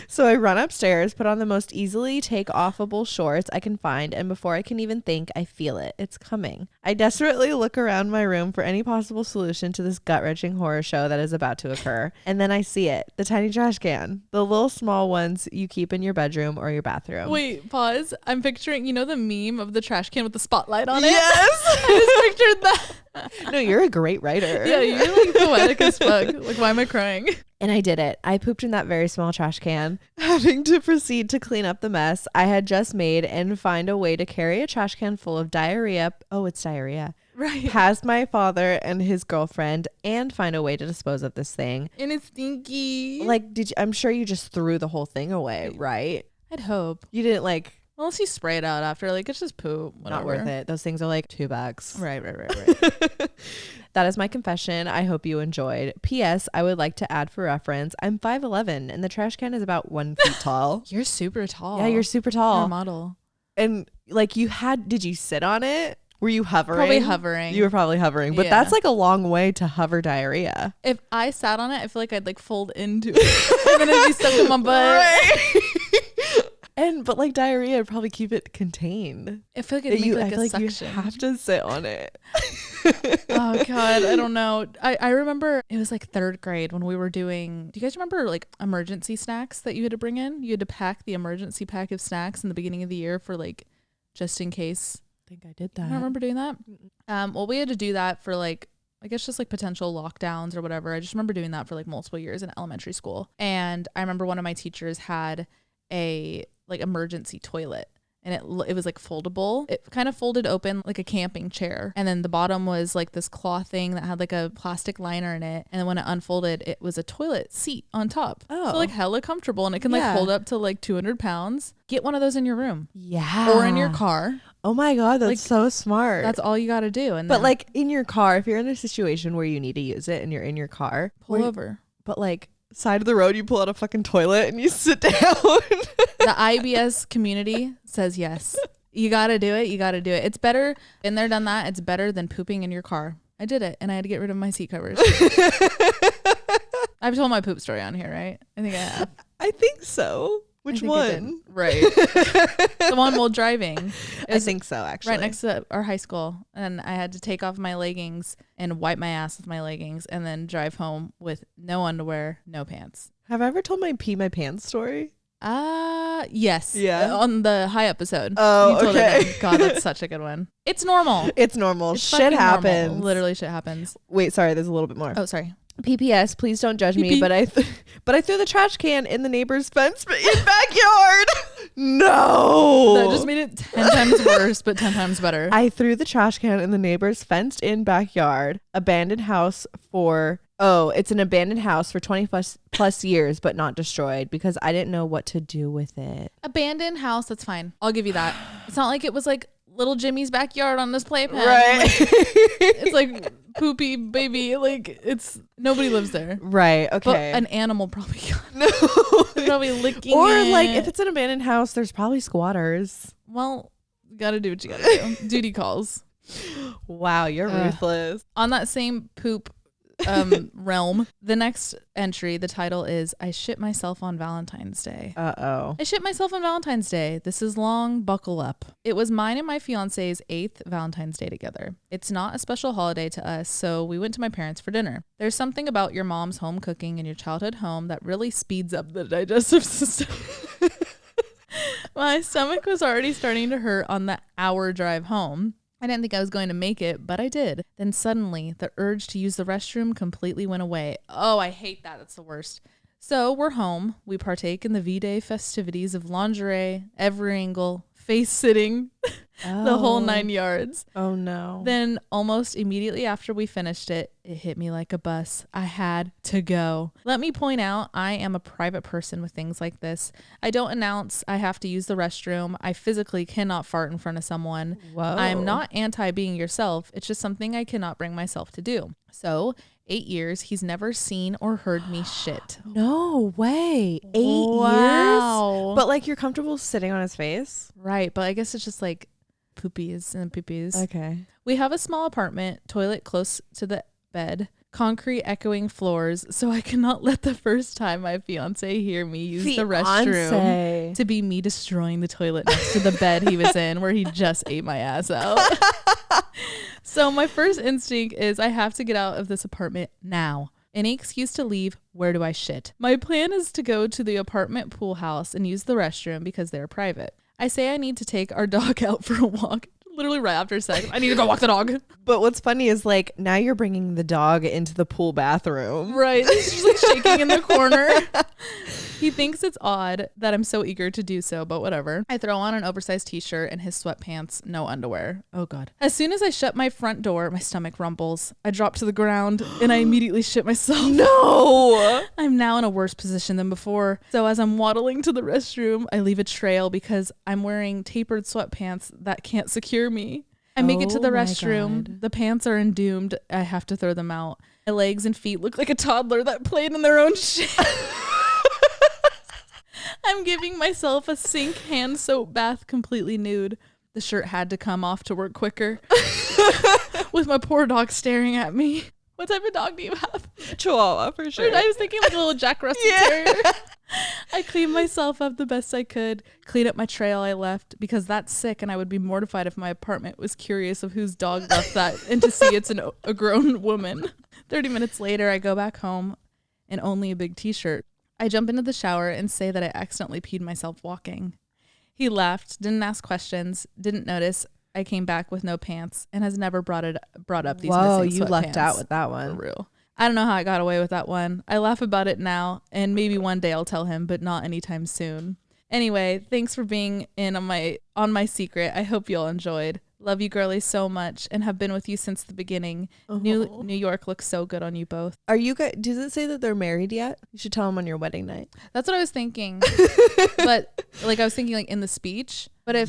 So I run upstairs, put on the most easily take-offable shorts I can find, and before I can even think, I feel it. It's coming. I desperately look around my room for any possible solution to this gut-wrenching horror show that is about to occur. And then I see it. The tiny trash can. The little small ones you keep in your bedroom or your bathroom. Wait, pause. I'm picturing, you know the meme of the trash can with the spotlight on it? Yes! I just pictured that. No, you're a great writer. Yeah, you're like poetic as fuck. Like, why am I crying? And I did it. I pooped in that very small trash can, having to proceed to clean up the mess I had just made and find a way to carry a trash can full of diarrhea. Oh, it's diarrhea. Right. Past my father and his girlfriend and find a way to dispose of this thing. And it's stinky. Like, I'm sure you just threw the whole thing away, right? I'd hope. You didn't like Unless you spray it out after, like it's just poop. Whatever. Not worth it. Those things are like $2. Right. That is my confession. I hope you enjoyed. P.S. I would like to add for reference, I'm 5'11" and the trash can is about 1 foot tall. You're super tall. Yeah, you're super tall. You're a model. And like did you sit on it? Were you hovering? Probably hovering. You were probably hovering, but that's like a long way to hover diarrhea. If I sat on it, I feel like I'd like fold into it and then it'd be stuck in my butt. Right. But like diarrhea would probably keep it contained. I feel like it'd make like a suction. You have to sit on it. Oh God, I don't know. I remember it was like 3rd grade when we were doing, do you guys remember like emergency snacks that you had to bring in? You had to pack the emergency pack of snacks in the beginning of the year for like, just in case. I think I did that. I don't remember doing that. Well, we had to do that for like, I guess just like potential lockdowns or whatever. I just remember doing that for like multiple years in elementary school. And I remember one of my teachers had a like emergency toilet, and it was like foldable. It kind of folded open like a camping chair, and then the bottom was like this cloth thing that had like a plastic liner in it, and then when it unfolded it was a toilet seat on top. So like hella comfortable, and it can like hold up to like 200 pounds. Get one of those in your room, or in your car. Oh my God, that's like, so smart. That's all you got to do. And but like in your car, if you're in a situation where you need to use it and you're in your car, pull over. But like side of the road, you pull out a fucking toilet and you sit down. The IBS community says yes. You got to do it. You got to do it. It's better. Been there, done that. It's better than pooping in your car. I did it, and I had to get rid of my seat covers. I've told my poop story on here, right? I think I have. I think so. Which one? Right. The one while driving. I think so, actually. Right next to our high school. And I had to take off my leggings and wipe my ass with my leggings and then drive home with no underwear, no pants. Have I ever told my pee my pants story? Yes. Yeah. On the high episode. Oh, okay. God, that's such a good one. It's normal. It's normal. Shit happens. Normal. Literally shit happens. Wait, sorry. There's a little bit more. Oh, sorry. PPS, please don't judge me, but I threw the trash can in the neighbor's fence in backyard. No. That just made it 10 times worse, but 10 times better. I threw the trash can in the neighbor's fenced in backyard, abandoned house it's an abandoned house for 20 plus years, but not destroyed because I didn't know what to do with it. Abandoned house, that's fine. I'll give you that. It's not like it was like little Jimmy's backyard on this playpen. Right. Like, it's like poopy baby. Like nobody lives there. Right. Okay. But an animal probably got it. No. They're probably licking or it. like if it's an abandoned house, there's probably squatters. Well, you gotta do what you gotta do. Duty calls. Wow, you're ruthless. On that same poop realm, the next entry, the title is I shit myself on Valentine's Day. I shit myself on Valentine's Day. This is long, buckle up. It was mine and my fiance's 8th Valentine's Day together. It's not a special holiday to us, so we went to my parents for dinner. There's something about your mom's home cooking in your childhood home that really speeds up the digestive system. My stomach was already starting to hurt on the hour drive home. I didn't think I was going to make it, but I did. Then suddenly, the urge to use the restroom completely went away. Oh, I hate that. That's the worst. So we're home. We partake in the V-Day festivities of lingerie, every angle, face sitting, the whole 9 yards. Oh, no. Then almost immediately after we finished it, it hit me like a bus. I had to go. Let me point out, I am a private person with things like this. I don't announce I have to use the restroom. I physically cannot fart in front of someone. Whoa. I'm not anti being yourself. It's just something I cannot bring myself to do. So 8 years, he's never seen or heard me shit. No way. 8 Wow. years? But like you're comfortable sitting on his face? Right. But I guess it's just like poopies and poopies. Okay. We have a small apartment, toilet close to the bed, concrete echoing floors, so I cannot let the first time my fiance hear me use the restroom to be me destroying the toilet next to the bed he was in where he just ate my ass out. So my first instinct is I have to get out of this apartment now. Any excuse to leave, where do I shit? My plan is to go to the apartment pool house and use the restroom because they're private. I say I need to take our dog out for a walk. Literally right after sex. I need to go walk the dog. But what's funny is like now you're bringing the dog into the pool bathroom. Right. He's just like shaking in the corner. He thinks it's odd that I'm so eager to do so, but whatever. I throw on an oversized t-shirt and his sweatpants, no underwear. Oh God. As soon as I shut my front door, my stomach rumbles. I drop to the ground and I immediately shit myself. No. I'm now in a worse position than before. So as I'm waddling to the restroom, I leave a trail because I'm wearing tapered sweatpants that can't secure me. I make it to the restroom. God. The pants are doomed. I have to throw them out. My legs and feet look like a toddler that played in their own shit. I'm giving myself a sink hand soap bath completely nude. The shirt had to come off to work quicker. With my poor dog staring at me. What type of dog do you have? Chihuahua, for sure. I was thinking like a little Jack Russell Terrier. I cleaned myself up the best I could, clean up my trail I left because that's sick and I would be mortified if my apartment was curious of whose dog left that and to see it's a grown woman. 30 minutes later, I go back home in only a big t-shirt. I jump into the shower and say that I accidentally peed myself walking. He laughed, didn't ask questions, didn't notice I came back with no pants and has never brought up these missing sweatpants. You lucked out with that one. For real. I don't know how I got away with that one. I laugh about it now, and maybe one day I'll tell him, but not anytime soon. Anyway, thanks for being in on my secret. I hope you all enjoyed. Love you girlies so much and have been with you since the beginning. New York looks so good on you both. Are you guys, does it say that they're married yet? You should tell them on your wedding night. That's what I was thinking. But like I was thinking like in the speech. But if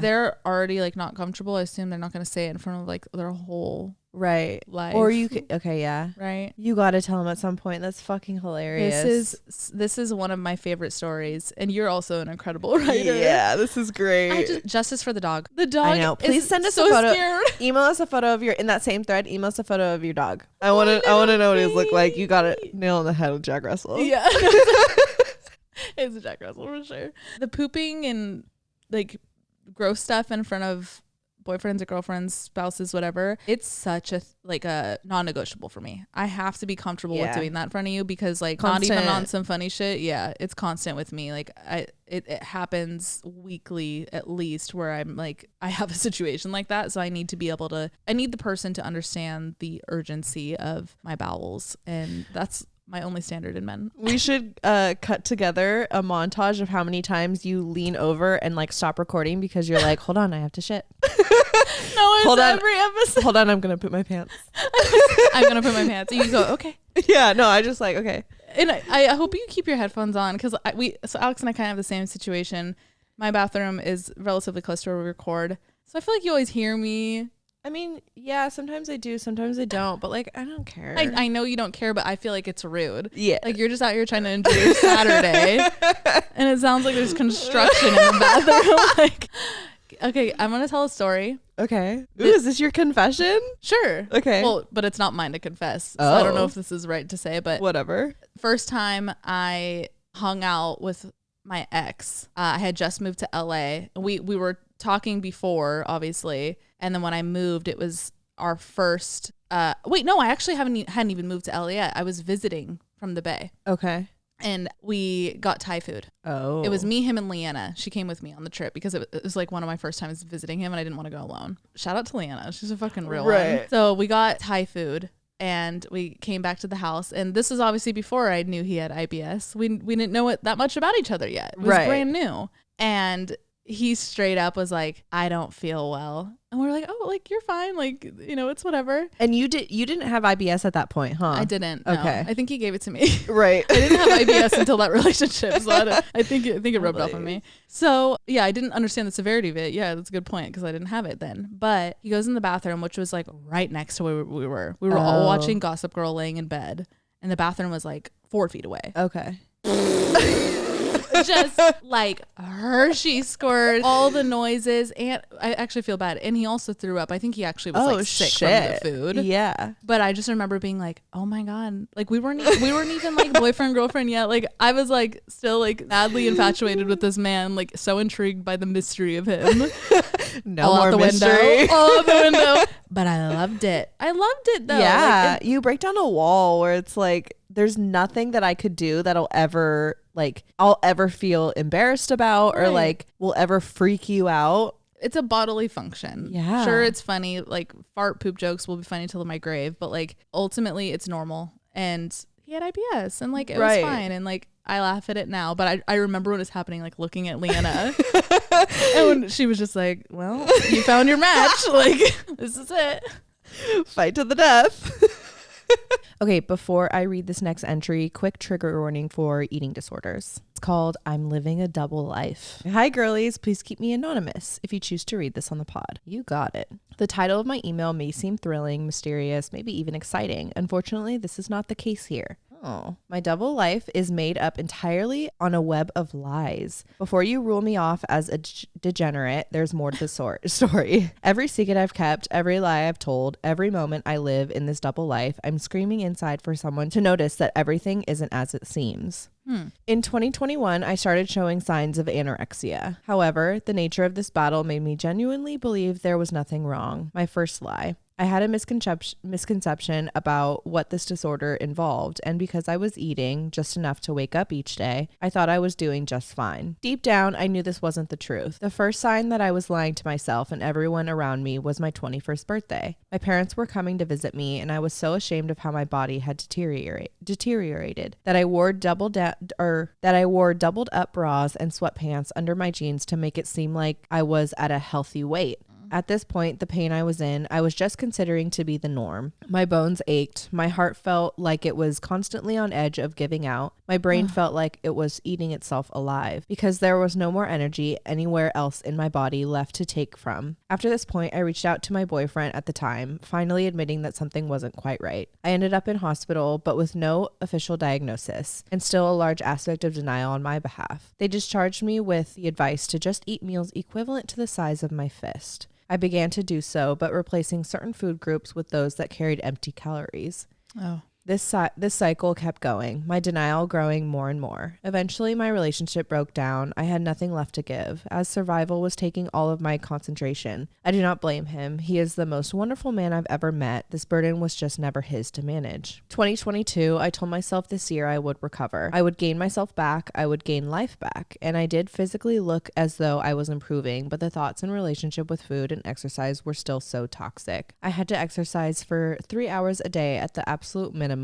they're already like not comfortable, I assume they're not going to say it in front of like their whole life. Or you could, okay, yeah. Right. You got to tell them at some point. That's fucking hilarious. This is one of my favorite stories. And you're also an incredible writer. Yeah, this is great. Justice for the dog. The dog I know. Please send us a photo. Email us a photo of in that same thread, email us a photo of your dog. I want to know what his look like. You got it nail on the head with Jack Russell. Yeah. It's a Jack Russell for sure. The pooping and like gross stuff in front of boyfriends or girlfriends, spouses, whatever, it's such a non-negotiable for me. I have to be comfortable with doing that in front of you because like constant. Not even on some funny shit. Yeah, it's constant with me. Like it happens weekly at least where I'm like I have a situation like that, so I need the person to understand the urgency of my bowels, and that's my only standard in men. We should cut together a montage of how many times you lean over and like stop recording because you're like, hold on, I have to shit. No, it's every episode. Hold on, I'm gonna put my pants. I'm gonna put my pants. And you go, okay. Yeah, no, I just like, okay. And I hope you keep your headphones on because so Alex and I kind of have the same situation. My bathroom is relatively close to where we record, so I feel like you always hear me. I mean, yeah, sometimes I do, sometimes I don't, but like, I don't care. I know you don't care, but I feel like it's rude. Yeah. Like you're just out here trying to enjoy your Saturday and it sounds like there's construction in the bathroom. Like, okay, I'm going to tell a story. Okay. Ooh, is this your confession? Sure. Okay. Well, but it's not mine to confess. So I don't know if this is right to say, but whatever. First time I hung out with my ex, I had just moved to LA. We were talking before, obviously. And then when I moved, it was our first, wait, no, I actually hadn't even moved to LA yet. I was visiting from the Bay. Okay. And we got Thai food. Oh. It was me, him, and Leanna. She came with me on the trip because it was like one of my first times visiting him and I didn't want to go alone. Shout out to Leanna. She's a fucking real one. So we got Thai food and we came back to the house. And this was obviously before I knew he had IBS. We didn't know that much about each other yet. It was brand new. And he straight up was like, I don't feel well. And we're like, oh, like you're fine. Like, you know, it's whatever. And you didn't have IBS at that point, huh? I didn't. No. Okay. I think he gave it to me. Right. I didn't have IBS until that relationship. So I think it rubbed off on me. So yeah, I didn't understand the severity of it. Yeah, that's a good point because I didn't have it then. But he goes in the bathroom, which was like right next to where we were. We were all watching Gossip Girl laying in bed. And the bathroom was like 4 feet away. Okay. Just like Hershey squirt, all the noises, and I actually feel bad. And he also threw up. I think he actually was sick from the food. Yeah. But I just remember being like, oh my God, like we weren't even like boyfriend girlfriend yet. Like I was like still like madly infatuated with this man, like so intrigued by the mystery of him. No all more out the mystery. Window, all out the window. But I loved it. I loved it though. Yeah. Like, you break down a wall where it's like there's nothing that I could do that'll ever I'll ever feel embarrassed about or like will ever freak you out. It's a bodily function. Yeah. Sure, it's funny. Like fart poop jokes will be funny till my grave, but like ultimately it's normal. And he had IBS and like it was fine. And like I laugh at it now, but I remember when it was happening, like looking at Leanna and when she was just like, well, you found your match. Like, this is it. Fight to the death. Okay, before I read this next entry, quick trigger warning for eating disorders. It's called I'm Living a Double Life. Hi, girlies. Please keep me anonymous if you choose to read this on the pod. You got it. The title of my email may seem thrilling, mysterious, maybe even exciting. Unfortunately, this is not the case here. Oh, my double life is made up entirely on a web of lies. Before you rule me off as a degenerate, there's more to the story. Every secret I've kept, every lie I've told, every moment I live in this double life, I'm screaming inside for someone to notice that everything isn't as it seems. In 2021, I started showing signs of anorexia. However, the nature of this battle made me genuinely believe there was nothing wrong. My first lie. I had a misconception about what this disorder involved, and because I was eating just enough to wake up each day, I thought I was doing just fine. Deep down, I knew this wasn't the truth. The first sign that I was lying to myself and everyone around me was my 21st birthday. My parents were coming to visit me, and I was so ashamed of how my body had deteriorated that I wore doubled up bras and sweatpants under my jeans to make it seem like I was at a healthy weight. At this point, the pain I was in, I was just considering to be the norm. My bones ached. My heart felt like it was constantly on edge of giving out. My brain felt like it was eating itself alive because there was no more energy anywhere else in my body left to take from. After this point, I reached out to my boyfriend at the time, finally admitting that something wasn't quite right. I ended up in hospital, but with no official diagnosis, and still a large aspect of denial on my behalf. They discharged me with the advice to just eat meals equivalent to the size of my fist. I began to do so, but replacing certain food groups with those that carried empty calories. Oh. This cycle kept going, my denial growing more and more. Eventually, my relationship broke down. I had nothing left to give, as survival was taking all of my concentration. I do not blame him. He is the most wonderful man I've ever met. This burden was just never his to manage. 2022, I told myself this year I would recover. I would gain myself back. I would gain life back. And I did physically look as though I was improving, but the thoughts in relationship with food and exercise were still so toxic. I had to exercise for 3 hours a day at the absolute minimum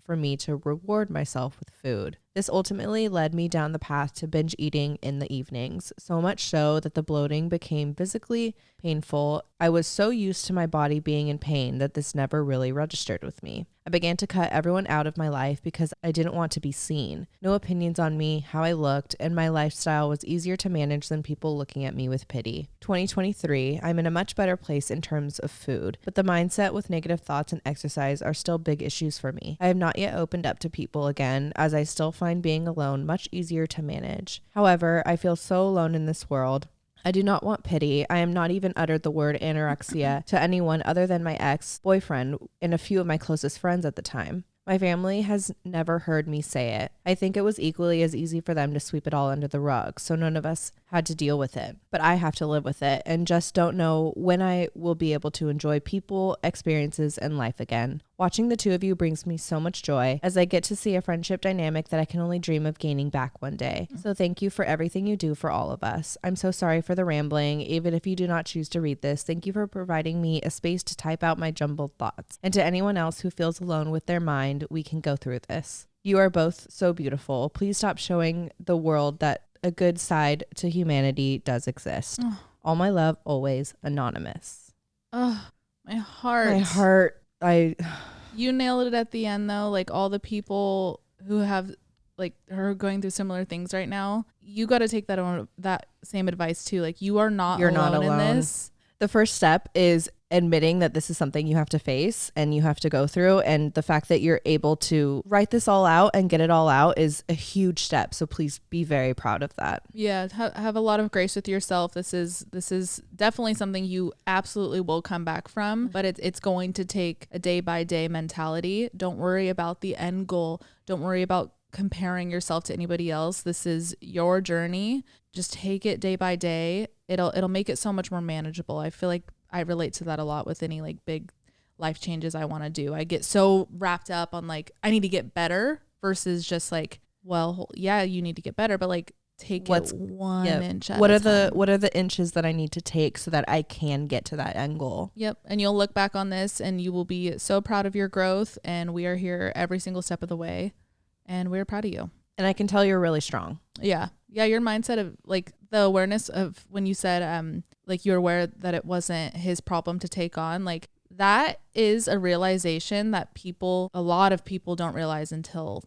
for me to reward myself with food. This ultimately led me down the path to binge eating in the evenings, so much so that the bloating became physically painful. I was so used to my body being in pain that this never really registered with me. I began to cut everyone out of my life because I didn't want to be seen. No opinions on me, how I looked, and my lifestyle was easier to manage than people looking at me with pity. 2023, I'm in a much better place in terms of food, but the mindset with negative thoughts and exercise are still big issues for me. I have not yet opened up to people again, as I still find being alone much easier to manage. However, I feel so alone in this world. I do not want pity. I am not even uttered the word anorexia to anyone other than my ex-boyfriend and a few of my closest friends at the time. My family has never heard me say it. I think it was equally as easy for them to sweep it all under the rug, so none of us had to deal with it. But I have to live with it and just don't know when I will be able to enjoy people, experiences, and life again. Watching the two of you brings me so much joy as I get to see a friendship dynamic that I can only dream of gaining back one day. So thank you for everything you do for all of us. I'm so sorry for the rambling. Even if you do not choose to read this, thank you for providing me a space to type out my jumbled thoughts. And to anyone else who feels alone with their mind, we can go through this. You are both so beautiful. Please stop showing the world that a good side to humanity does exist. All my love, always, Anonymous. Oh, my heart. My heart. You nailed it at the end though. Like all the people who have like are going through similar things right now, you got to take that same advice too. Like you're not alone in this. The first step is admitting that this is something you have to face and you have to go through, and the fact that you're able to write this all out and get it all out is a huge step, so please be very proud of that. Yeah, have a lot of grace with yourself. This is definitely something you absolutely will come back from, but it's going to take a day by day mentality. Don't worry about the end goal. Don't worry about comparing yourself to anybody else. This is your journey. Just take it day by day. It'll make it so much more manageable. I feel like I relate to that a lot with any like big life changes I want to do. I get so wrapped up on like, I need to get better versus just like, well, yeah, you need to get better, but like take it one inch at a time. What are the inches that I need to take so that I can get to that end goal? Yep. And you'll look back on this and you will be so proud of your growth. And we are here every single step of the way. And we're proud of you. And I can tell you're really strong. Yeah. Yeah. Your mindset of like the awareness of when you said, like you're aware that it wasn't his problem to take on, like that is a realization that a lot of people don't realize until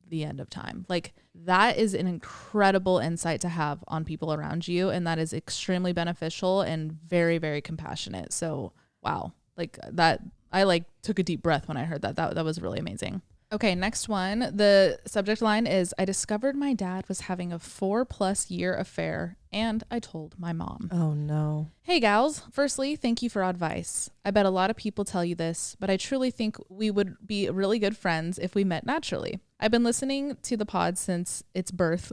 the end of time. Like that is an incredible insight to have on people around you. And that is extremely beneficial and very, very compassionate. So, wow. Like that, I like took a deep breath when I heard that. That was really amazing. Okay, next one. The subject line is, I discovered my dad was having a 4+ year affair and I told my mom. Oh no. Hey gals, firstly, thank you for Oddvice. I bet a lot of people tell you this, but I truly think we would be really good friends if we met naturally. I've been listening to the pod since its birth.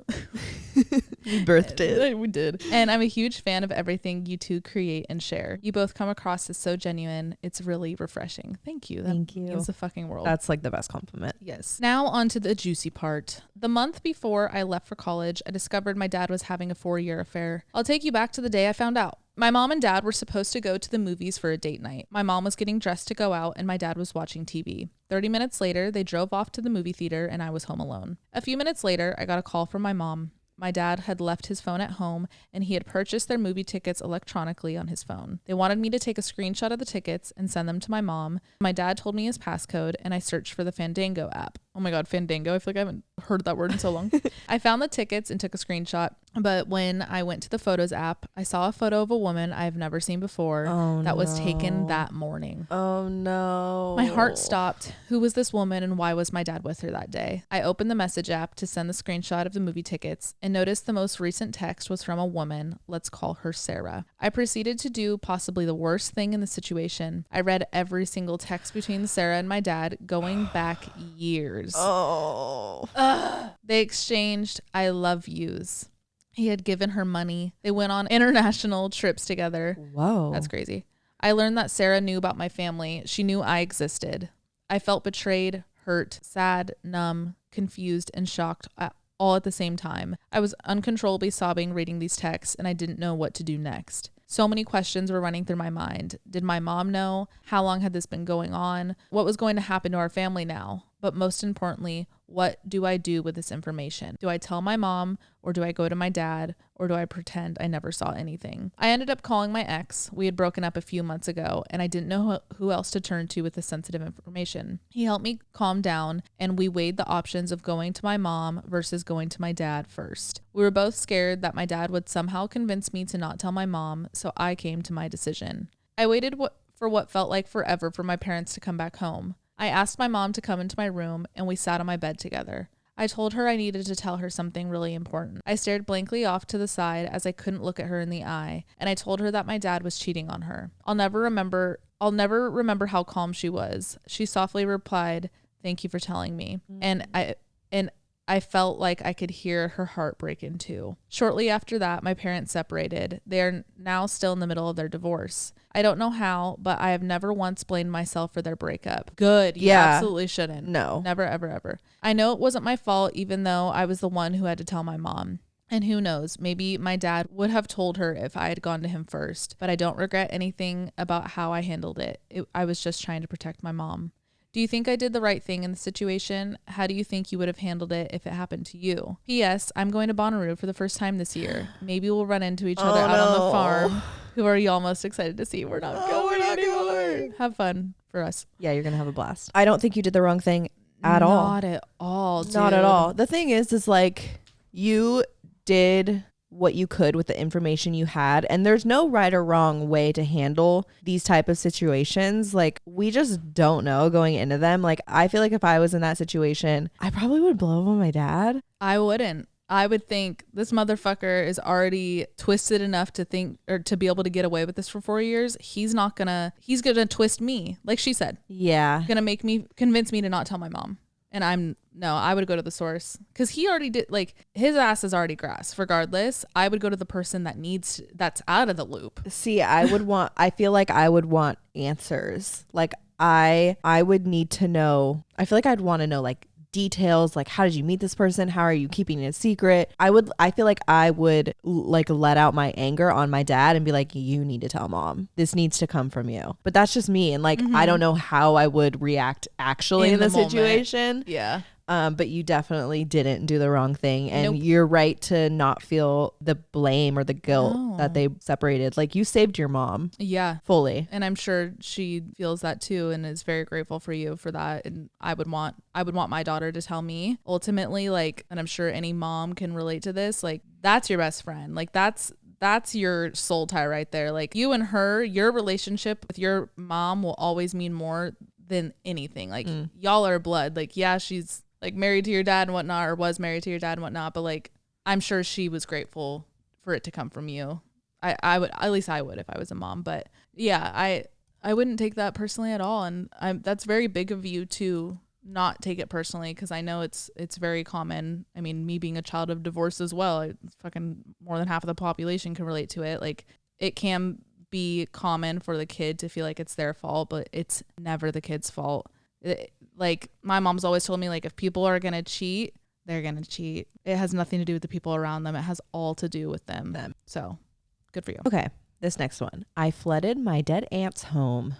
We birthed it. We did. And I'm a huge fan of everything you two create and share. You both come across as so genuine. It's really refreshing. Thank you. Thank you. It's the fucking world. That's like the best compliment. Yes. Now on to the juicy part. The month before I left for college, I discovered my dad was having a 4-year affair. I'll take you back to the day I found out. My mom and dad were supposed to go to the movies for a date night. My mom was getting dressed to go out and my dad was watching TV. 30 minutes later, they drove off to the movie theater and I was home alone. A few minutes later, I got a call from my mom. My dad had left his phone at home and he had purchased their movie tickets electronically on his phone. They wanted me to take a screenshot of the tickets and send them to my mom. My dad told me his passcode and I searched for the Fandango app. Oh my God, Fandango. I feel like I haven't heard that word in so long. I found the tickets and took a screenshot. But when I went to the Photos app, I saw a photo of a woman I've never seen before that was taken that morning. Oh no. My heart stopped. Who was this woman and why was my dad with her that day? I opened the message app to send the screenshot of the movie tickets and noticed the most recent text was from a woman. Let's call her Sarah. I proceeded to do possibly the worst thing in the situation. I read every single text between Sarah and my dad going back years. Oh. They exchanged I love yous. He had given her money. They went on international trips together. Whoa. That's crazy. I learned that Sarah knew about my family. She knew I existed. I felt betrayed, hurt, sad, numb, confused, and shocked all at the same time. I was uncontrollably sobbing reading these texts, and I didn't know what to do next. So many questions were running through my mind. Did my mom know? How long had this been going on? What was going to happen to our family now? But most importantly, what do I do with this information? Do I tell my mom, or do I go to my dad, or do I pretend I never saw anything? I ended up calling my ex. We had broken up a few months ago, and I didn't know who else to turn to with the sensitive information. He helped me calm down, and we weighed the options of going to my mom versus going to my dad first. We were both scared that my dad would somehow convince me to not tell my mom, so I came to my decision. I waited for what felt like forever for my parents to come back home. I asked my mom to come into my room and we sat on my bed together. I told her I needed to tell her something really important. I stared blankly off to the side as I couldn't look at her in the eye, and I told her that my dad was cheating on her. I'll never remember how calm she was. She softly replied, "Thank you for telling me." And I felt like I could hear her heart break in two. Shortly after that, my parents separated. They are now still in the middle of their divorce. I don't know how, but I have never once blamed myself for their breakup. Good. You absolutely shouldn't. No. Never, ever, ever. I know it wasn't my fault, even though I was the one who had to tell my mom. And who knows, maybe my dad would have told her if I had gone to him first, but I don't regret anything about how I handled it. I was just trying to protect my mom. Do you think I did the right thing in the situation? How do you think you would have handled it if it happened to you? P.S. I'm going to Bonnaroo for the first time this year. Maybe we'll run into each other out on the farm. Who are y'all most excited to see? We're not going anymore. Have fun for us. Yeah, you're going to have a blast. I don't think you did the wrong thing at all. Not at all, dude. Not at all. The thing is like you did what you could with the information you had, and there's no right or wrong way to handle these type of situations. Like, we just don't know going into them. Like, I feel like if I was in that situation, I probably would blow up on my dad. I wouldn't. I would think this motherfucker is already twisted enough to think or to be able to get away with this for 4 years. He's gonna twist me, like she said. Yeah. Convince me to not tell my mom. And I would go to the source, because he already did, like, his ass is already grass. Regardless, I would go to the person that's out of the loop. See, I feel like I would want answers. Like, I would need to know, I feel like I'd want to know, like, details, like, how did you meet this person? How are you keeping it a secret? I feel like I would like let out my anger on my dad and be like, you need to tell mom. This needs to come from you. But that's just me. And like, I don't know how I would react actually in the situation. Yeah. But you definitely didn't do the wrong thing. And you're right to not feel the blame or the guilt that they separated. Like, you saved your mom. Yeah. Fully. And I'm sure she feels that too and is very grateful for you for that. And I would want my daughter to tell me ultimately, like, and I'm sure any mom can relate to this, like, that's your best friend. Like, that's your soul tie right there. Like, you and her, your relationship with your mom will always mean more than anything. Like, y'all are blood. Like, yeah, she's like married to your dad and whatnot, or was married to your dad and whatnot, but like, I'm sure she was grateful for it to come from you. I would, at least I would if I was a mom. But yeah, I wouldn't take that personally at all. And that's very big of you to not take it personally, because I know it's very common. I mean, me being a child of divorce as well, fucking more than half of the population can relate to it. Like, it can be common for the kid to feel like it's their fault, but it's never the kid's fault. Like, my mom's always told me, like, if people are gonna cheat, they're gonna cheat. It has nothing to do with the people around them. It has all to do with them. So good for you. Okay, this next one. I flooded my dead aunt's home.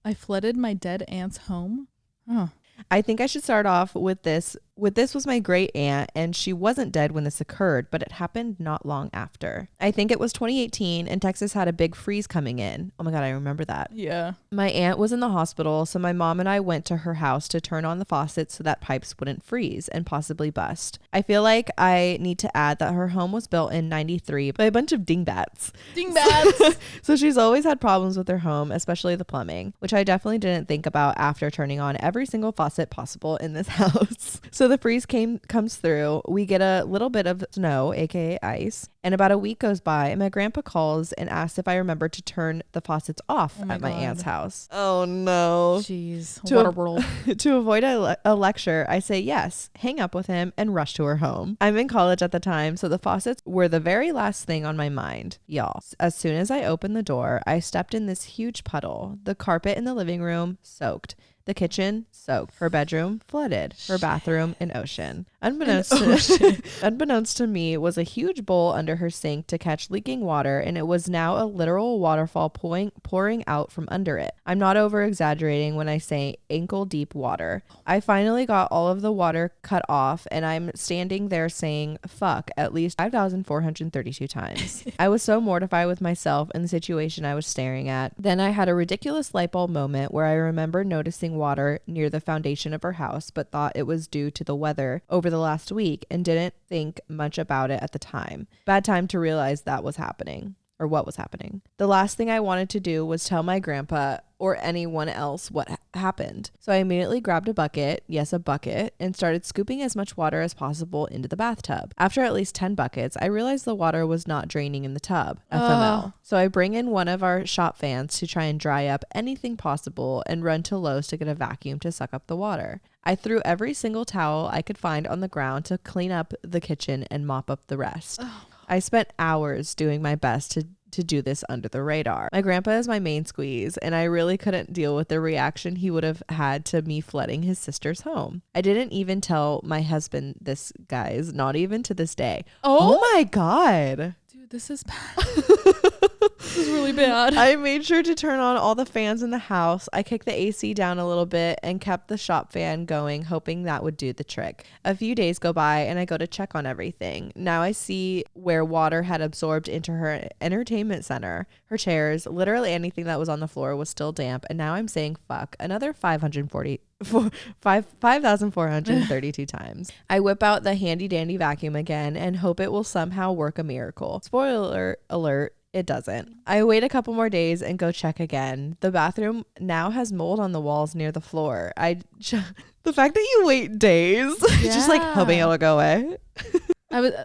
I flooded my dead aunt's home? Oh. I think I should start off with this. This was my great aunt, and she wasn't dead when this occurred, but it happened not long after. I think it was 2018, and Texas had a big freeze coming in. Oh my God, I remember that. Yeah. My aunt was in the hospital, so my mom and I went to her house to turn on the faucets so that pipes wouldn't freeze and possibly bust. I feel like I need to add that her home was built in 93 by a bunch of dingbats. Dingbats! So she's always had problems with her home, especially the plumbing, which I definitely didn't think about after turning on every single faucet possible in this house. So the freeze comes through. We get a little bit of snow, aka ice, and about a week goes by and my grandpa calls and asks if I remember to turn the faucets off at my aunt's house. Oh no. Jeez. What a world. To avoid a lecture, I say yes, hang up with him, and rush to her home. I'm in college at the time, so the faucets were the very last thing on my mind. Y'all, as soon as I opened the door, I stepped in this huge puddle. The carpet in the living room soaked. The kitchen soaked. Her bedroom flooded. Her bathroom an ocean. Unbeknownst to me was a huge bowl under her sink to catch leaking water, and it was now a literal waterfall pouring out from under it. I'm not over exaggerating when I say ankle deep water. I finally got all of the water cut off, and I'm standing there saying fuck at least 5,432 times. I was so mortified with myself and the situation I was staring at. Then I had a ridiculous light bulb moment where I remember noticing water near the foundation of her house, but thought it was due to the weather over the last week and didn't think much about it at the time. Bad time to realize that was happening, or what was happening. The last thing I wanted to do was tell my grandpa or anyone else what happened. So I immediately grabbed a bucket, and started scooping as much water as possible into the bathtub. After at least 10 buckets, I realized the water was not draining in the tub. FML. So I bring in one of our shop fans to try and dry up anything possible and run to Lowe's to get a vacuum to suck up the water. I threw every single towel I could find on the ground to clean up the kitchen and mop up the rest. I spent hours doing my best to do this under the radar. My grandpa is my main squeeze, and I really couldn't deal with the reaction he would have had to me flooding his sister's home. I didn't even tell my husband this, guys, not even to this day. Oh my God. Dude, this is bad. This is really bad. I made sure to turn on all the fans in the house. I kicked the AC down a little bit and kept the shop fan going, hoping that would do the trick. A few days go by and I go to check on everything. Now I see where water had absorbed into her entertainment center. Her chairs, literally anything that was on the floor was still damp. And now I'm saying fuck another 5,432 times. I whip out the handy dandy vacuum again and hope it will somehow work a miracle. Spoiler alert. It doesn't. I wait a couple more days and go check again. The bathroom now has mold on the walls near the floor. The fact that you wait days, just like hoping it'll go away.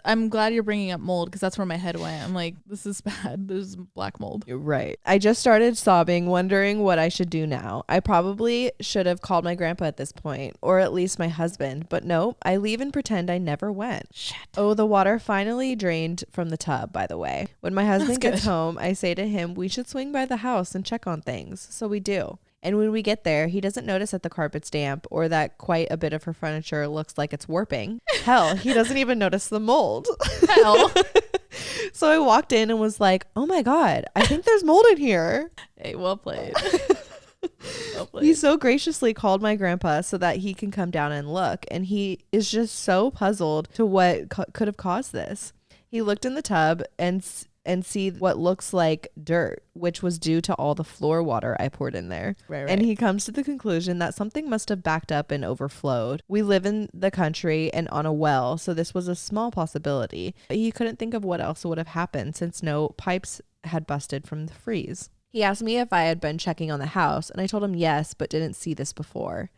I'm glad you're bringing up mold, because that's where my head went. I'm like, this is bad. There's black mold. You're right. I just started sobbing, wondering what I should do now. I probably should have called my grandpa at this point, or at least my husband, but no, I leave and pretend I never went. Shit. Oh, the water finally drained from the tub, by the way. When my husband gets home, I say to him, we should swing by the house and check on things. So we do. And when we get there, he doesn't notice that the carpet's damp or that quite a bit of her furniture looks like it's warping. Hell, he doesn't even notice the mold. Hell. So I walked in and was like, oh my God, I think there's mold in here. Hey, well played. He so graciously called my grandpa so that he can come down and look, and he is just so puzzled to what could have caused this. He looked in the tub and see what looks like dirt, which was due to all the floor water I poured in there. Right. And he comes to the conclusion that something must have backed up and overflowed. We live in the country and on a well, so this was a small possibility. But he couldn't think of what else would have happened since no pipes had busted from the freeze. He asked me if I had been checking on the house, and I told him yes, but didn't see this before.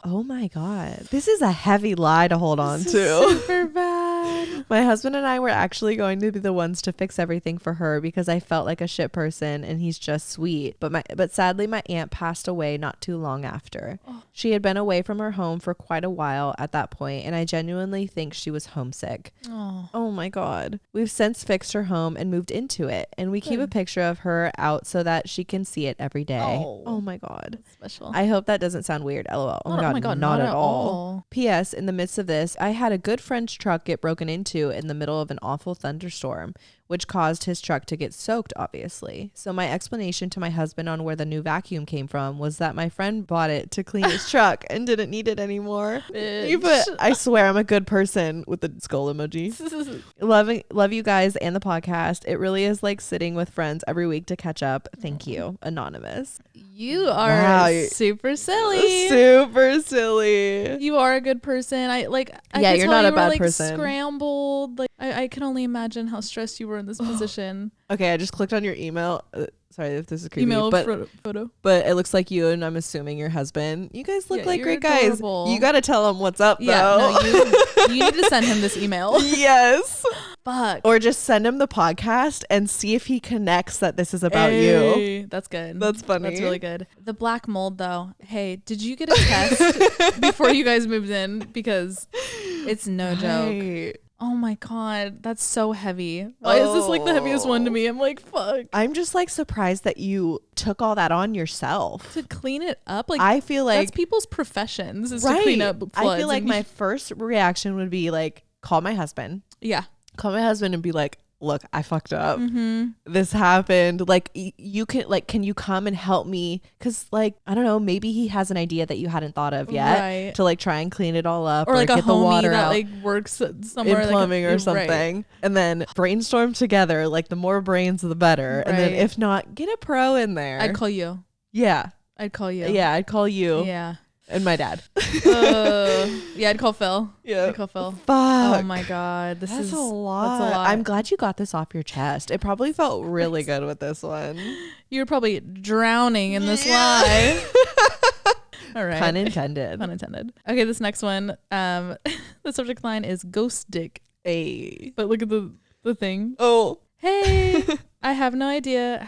Oh my God. This is a heavy lie to hold on to. Super bad. My husband and I were actually going to be the ones to fix everything for her because I felt like a shit person and he's just sweet. But sadly, my aunt passed away not too long after. She had been away from her home for quite a while at that point, and I genuinely think she was homesick. Oh my God. We've since fixed her home and moved into it, and we keep a picture of her out so that she can see it every day. Oh my God. That's special. I hope that doesn't sound weird. LOL. Oh my God, not at all. P.S. In the midst of this, I had a good friend's truck get broken into in the middle of an awful thunderstorm, which caused his truck to get soaked, obviously. So my explanation to my husband on where the new vacuum came from was that my friend bought it to clean his truck and didn't need it anymore. But I swear I'm a good person with the skull emoji. Love you guys and the podcast. It really is like sitting with friends every week to catch up. Thank you, Anonymous. You are super silly. Super silly. You are a good person. I yeah, you're not a bad like, person. Scrambled. Like I can only imagine how stressed you were in this position. Okay, I just clicked on your email. Sorry if this is creepy. Email but photo. But it looks like you, and I'm assuming your husband. You guys look like great adorable. guys. You got to tell him what's up, though. No, you need to send him this email. Yes. Fuck. Or just send him the podcast and see if he connects that this is about you. That's good. That's funny. That's really good. The black mold, though. Hey, did you get a test before you guys moved in? Because it's no joke. Oh my God, that's so heavy. Why is this like the heaviest one to me? I'm like, fuck. I'm just like surprised that you took all that on yourself to clean it up. Like, I feel like that's people's professions is to clean up floods. I feel like my first reaction would be like, call my husband. Yeah. Call my husband and be like, look, I fucked up. Mm-hmm. This happened. Like, you can, like, can you come and help me? Because, like, I don't know, maybe he has an idea that you hadn't thought of yet to like try and clean it all up, or like get a homie the water that out like works somewhere in plumbing or something, and then brainstorm together. Like, the more brains, the better. And then if not, get a pro in there. I'd call you. Yeah, I'd call you. Yeah, I'd call you. Yeah. And my dad. Yeah, I'd call Phil. Yeah. I'd call Phil. Fuck. Oh my God. That's a lot. I'm glad you got this off your chest. It probably felt really good with this one. You were probably drowning in this lie. All right. Pun intended. Pun intended. Okay, this next one. The subject line is ghost dick. Hey. But look at the thing. Oh. Hey. I have no idea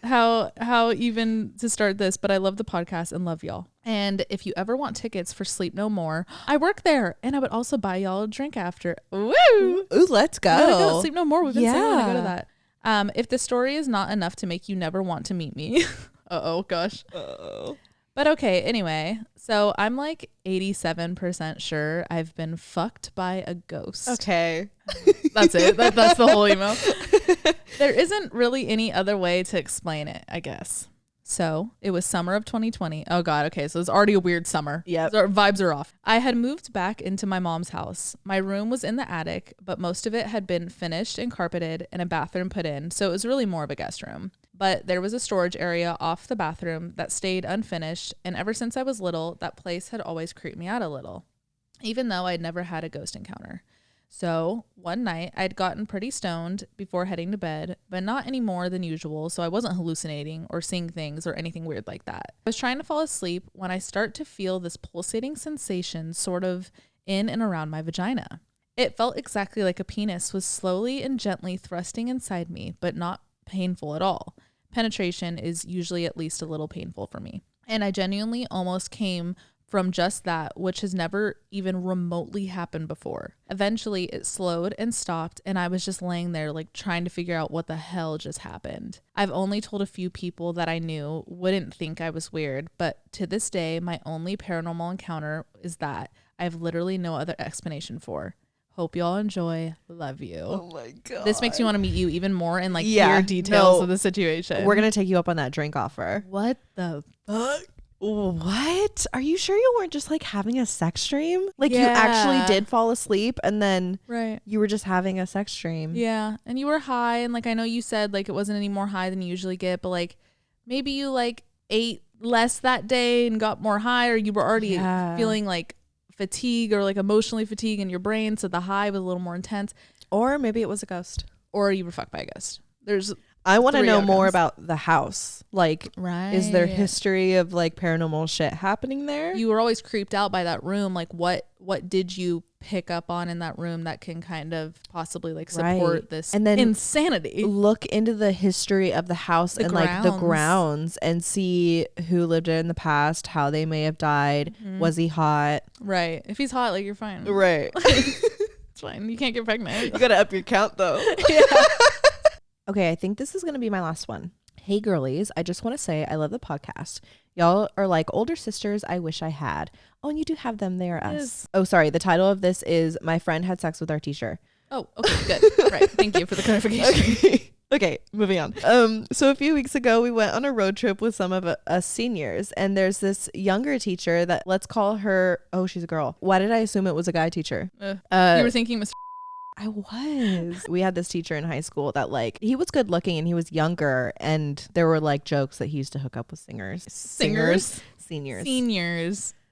how even to start this, but I love the podcast and love y'all. And if you ever want tickets for Sleep No More, I work there, and I would also buy y'all a drink after. Woo! Ooh, let's go. I gotta go to Sleep No More. We've been saying we wanna go to that. If the story is not enough to make you never want to meet me. Gosh. But okay, anyway, so I'm like 87% sure I've been fucked by a ghost. Okay. That's it. That's the whole email. There isn't really any other way to explain it, I guess. So it was summer of 2020. Oh God. Okay. So it's already a weird summer. Yeah. So vibes are off. I had moved back into my mom's house. My room was in the attic, but most of it had been finished and carpeted and a bathroom put in. So it was really more of a guest room. But there was a storage area off the bathroom that stayed unfinished. And ever since I was little, that place had always creeped me out a little, even though I'd never had a ghost encounter. So one night I'd gotten pretty stoned before heading to bed, but not any more than usual. So I wasn't hallucinating or seeing things or anything weird like that. I was trying to fall asleep when I start to feel this pulsating sensation sort of in and around my vagina. It felt exactly like a penis was slowly and gently thrusting inside me, but not painful at all. Penetration is usually at least a little painful for me. And I genuinely almost came from just that, which has never even remotely happened before. Eventually it slowed and stopped, and I was just laying there like trying to figure out what the hell just happened. I've only told a few people that I knew wouldn't think I was weird, but to this day, my only paranormal encounter is that I have literally no other explanation for. Hope you all enjoy. Love you. Oh my God. This makes me want to meet you even more and like hear details of the situation. We're going to take you up on that drink offer. What the fuck? What? Are you sure you weren't just like having a sex dream? Like you actually did fall asleep and then you were just having a sex dream. Yeah. And you were high. And like, I know you said like it wasn't any more high than you usually get, but like maybe you like ate less that day and got more high, or you were already feeling like fatigue or like emotionally fatigued in your brain. So the high was a little more intense. Or maybe it was a ghost. Or you were fucked by a ghost. I want to know more about the house. Like, is there history of like paranormal shit happening there? You were always creeped out by that room. Like, what did you pick up on in that room that can kind of possibly like support this and then insanity? Look into the history of the house and like the grounds and see who lived in the past, how they may have died. Was he hot? Right. If he's hot, like you're fine. Right. It's fine. You can't get pregnant. You gotta up your count though. Okay, I think this is going to be my last one. Hey, girlies, I just want to say I love the podcast. Y'all are like older sisters I wish I had. Oh, and you do have them. They are us. Yes. Oh, sorry. The title of this is My Friend Had Sex with Our Teacher. Oh, okay, good. Right. Thank you for the clarification. Okay, moving on. So a few weeks ago, we went on a road trip with some of us seniors, and there's this younger teacher that, let's call her, oh, she's a girl. Why did I assume it was a guy teacher? You were thinking Mr. I was. We had this teacher in high school that like, he was good looking and he was younger, and there were like jokes that he used to hook up with seniors.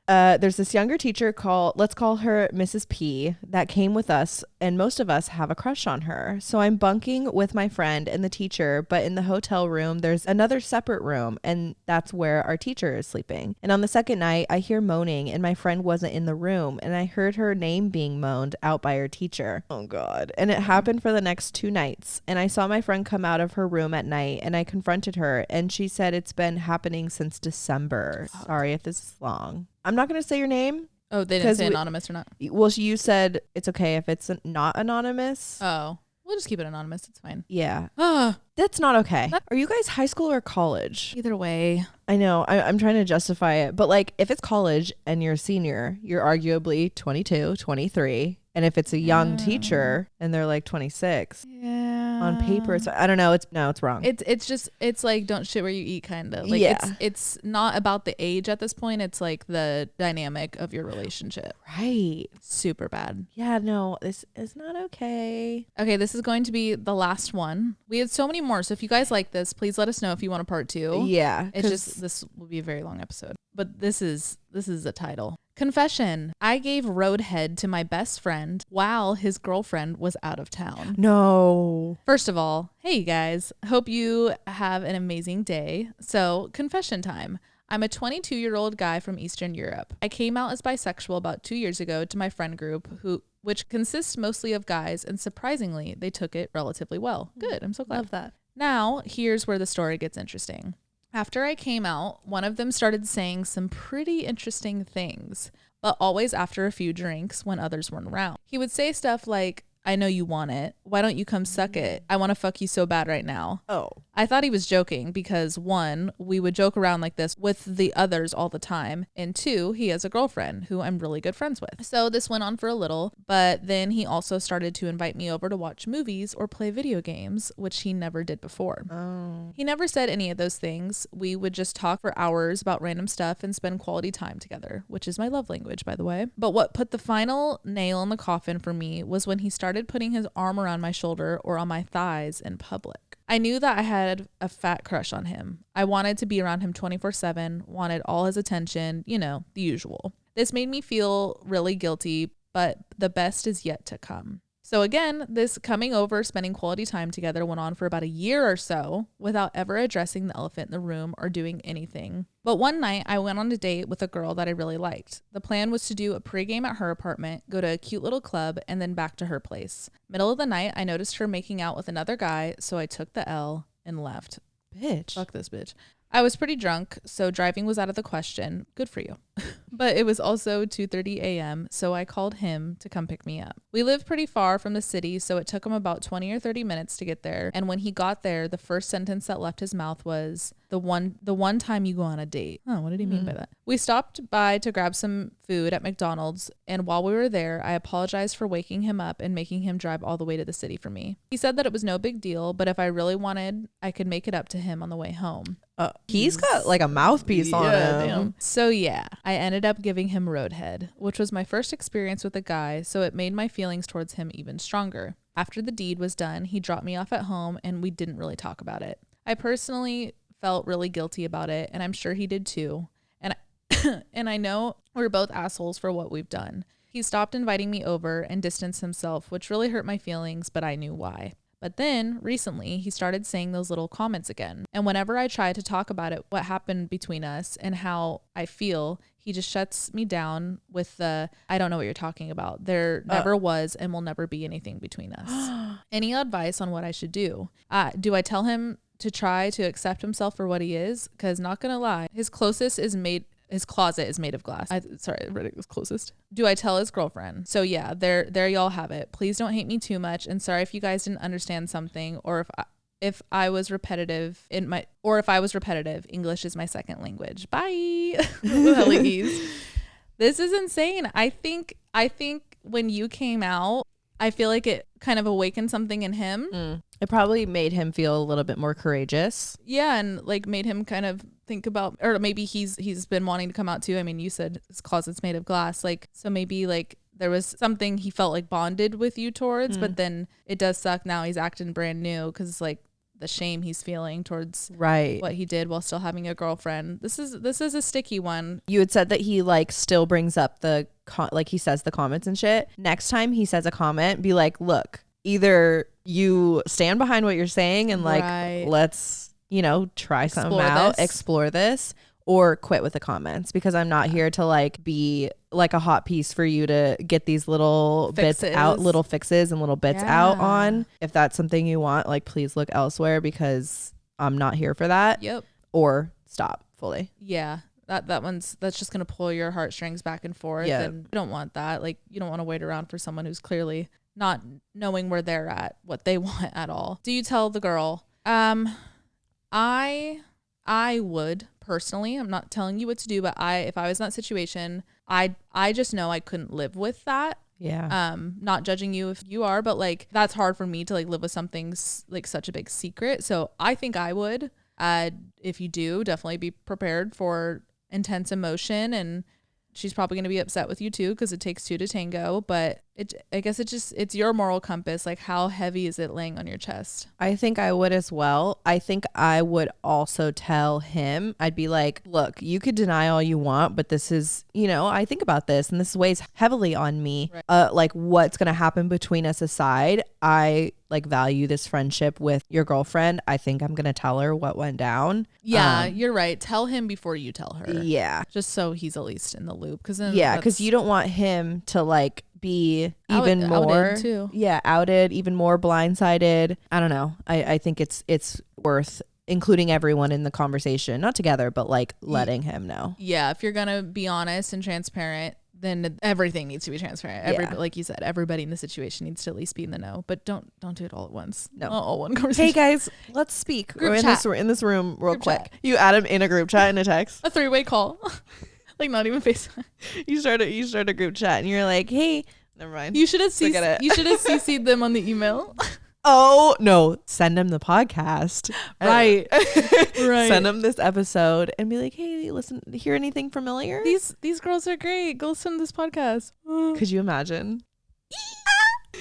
There's this younger teacher let's call her Mrs. P, that came with us, and most of us have a crush on her. So I'm bunking with my friend and the teacher, but in the hotel room there's another separate room, and that's where our teacher is sleeping. And on the second night I hear moaning, and my friend wasn't in the room, and I heard her name being moaned out by her teacher. Oh God. And it happened for the next 2 nights, and I saw my friend come out of her room at night, and I confronted her, and she said it's been happening since December. Sorry if this is long. I'm not going to say your name. Oh, they didn't say anonymous or not? Well, you said it's okay if it's not anonymous. Oh, we'll just keep it anonymous. It's fine. Yeah. That's not okay. Are you guys high school or college? Either way. I know. I'm trying to justify it. But like, if it's college and you're a senior, you're arguably 22, 23. And if it's a young teacher and they're like 26 on paper, so I don't know. It's wrong. It's like don't shit where you eat kind of. Like it's not about the age at this point. It's like the dynamic of your relationship. Right. Super bad. Yeah, no, this is not okay. Okay, this is going to be the last one. We had so many more. So if you guys like this, please let us know if you want a part 2. Yeah. It's just, this will be a very long episode. But this is the title. Confession. I gave roadhead to my best friend while his girlfriend was out of town. No. First of all, hey guys, hope you have an amazing day. So, confession time. I'm a 22-year-old guy from Eastern Europe. I came out as bisexual about 2 years ago to my friend group, which consists mostly of guys, and surprisingly, they took it relatively well. Good. I'm so glad. Love that. Now, here's where the story gets interesting. After I came out, one of them started saying some pretty interesting things, but always after a few drinks when others weren't around. He would say stuff like, I know you want it. Why don't you come suck it? I want to fuck you so bad right now. Oh. I thought he was joking because 1, we would joke around like this with the others all the time. And 2, he has a girlfriend who I'm really good friends with. So this went on for a little, but then he also started to invite me over to watch movies or play video games, which he never did before. Oh. He never said any of those things. We would just talk for hours about random stuff and spend quality time together, which is my love language, by the way. But what put the final nail in the coffin for me was when he started putting his arm around my shoulder or on my thighs in public. I knew that I had a fat crush on him. I wanted to be around him 24/7, wanted all his attention, the usual. This made me feel really guilty, but the best is yet to come. So again, this coming over, spending quality time together went on for about a year or so without ever addressing the elephant in the room or doing anything. But one night I went on a date with a girl that I really liked. The plan was to do a pregame at her apartment, go to a cute little club, and then back to her place. Middle of the night, I noticed her making out with another guy, so I took the L and left. Bitch. Fuck this bitch. I was pretty drunk, so driving was out of the question. Good for you. But it was also 2:30 a.m., so I called him to come pick me up. We live pretty far from the city, so it took him about 20 or 30 minutes to get there. And when he got there, the first sentence that left his mouth was, the one time you go on a date. Oh, what did he mean by that? We stopped by to grab some food at McDonald's, and while we were there, I apologized for waking him up and making him drive all the way to the city for me. He said that it was no big deal, but if I really wanted, I could make it up to him on the way home. He's got like a mouthpiece on him. Damn. So yeah, I ended up giving him roadhead, which was my first experience with a guy, so it made my feelings towards him even stronger. After the deed was done, he dropped me off at home and we didn't really talk about it. I personally felt really guilty about it, and I'm sure he did too. And I know we're both assholes for what we've done. He stopped inviting me over and distanced himself, which really hurt my feelings, but I knew why. But then recently he started saying those little comments again. And whenever I try to talk about it, what happened between us and how I feel, he just shuts me down with the, I don't know what you're talking about. There never was and will never be anything between us. Any advice on what I should do? Do I tell him to try to accept himself for what he is? Because not going to lie, his closet is made of glass. I read it was closest. Do I tell his girlfriend? So yeah, there y'all have it. Please don't hate me too much. And sorry if you guys didn't understand something, or if I was repetitive, English is my second language. Bye. This is insane. I think when you came out, I feel like it kind of awakened something in him. It probably made him feel a little bit more courageous. Yeah, and like made him kind of think about, or maybe he's been wanting to come out too. I mean, you said his closet's made of glass, like, so maybe like there was something he felt like bonded with you towards, but then it does suck now he's acting brand new because like the shame he's feeling towards what he did while still having a girlfriend. This is a sticky one. You had said that he like still brings up the like he says the comments and shit. Next time he says a comment, be like, look, either you stand behind what you're saying and like let's, you know, try something out, explore this, or quit with the comments, because I'm not here to like be like a hot piece for you to get these little bits out, little fixes and little bits out on. If that's something you want, like please look elsewhere, because I'm not here for that. Yep. Or stop fully. Yeah. That's just going to pull your heartstrings back and forth. Yeah. And you don't want that. Like, you don't want to wait around for someone who's clearly not knowing where they're at, what they want at all. Do you tell the girl? I would personally, I'm not telling you what to do, but if I was in that situation, I just know I couldn't live with that. Yeah. Not judging you if you are, but like that's hard for me to like live with something like such a big secret. So I think I would. If you do, definitely be prepared for intense emotion, and she's probably going to be upset with you too, because it takes two to tango. But I guess it's your moral compass. Like, how heavy is it laying on your chest? I think I would as well. I think I would also tell him, I'd be like, look, you could deny all you want, but this is, you know, I think about this and this weighs heavily on me. Right. Like what's going to happen between us aside, I like value this friendship with your girlfriend. I think I'm going to tell her what went down. Yeah, you're right. Tell him before you tell her. Yeah. Just so he's at least in the loop. Because you don't want him to like be even more outed too. Yeah, outed, even more blindsided. I don't know. I think it's worth including everyone in the conversation, not together, but like letting him know. Yeah, if you're gonna be honest and transparent, then everything needs to be transparent. Like you said, everybody in the situation needs to at least be in the know, but don't do it all at once. No, not all one conversation. Hey guys, let's speak. We're in this room real quick. Chat. You add him in a group chat in a text, a 3-way call. Like not even FaceTime. You start a group chat and you're like, hey, never mind. You should have CC'd them on the email. Oh no, send them the podcast. Right. Right. Send them this episode and be like, hey, listen, hear anything familiar? These girls are great. Go listen to this podcast. Could you imagine?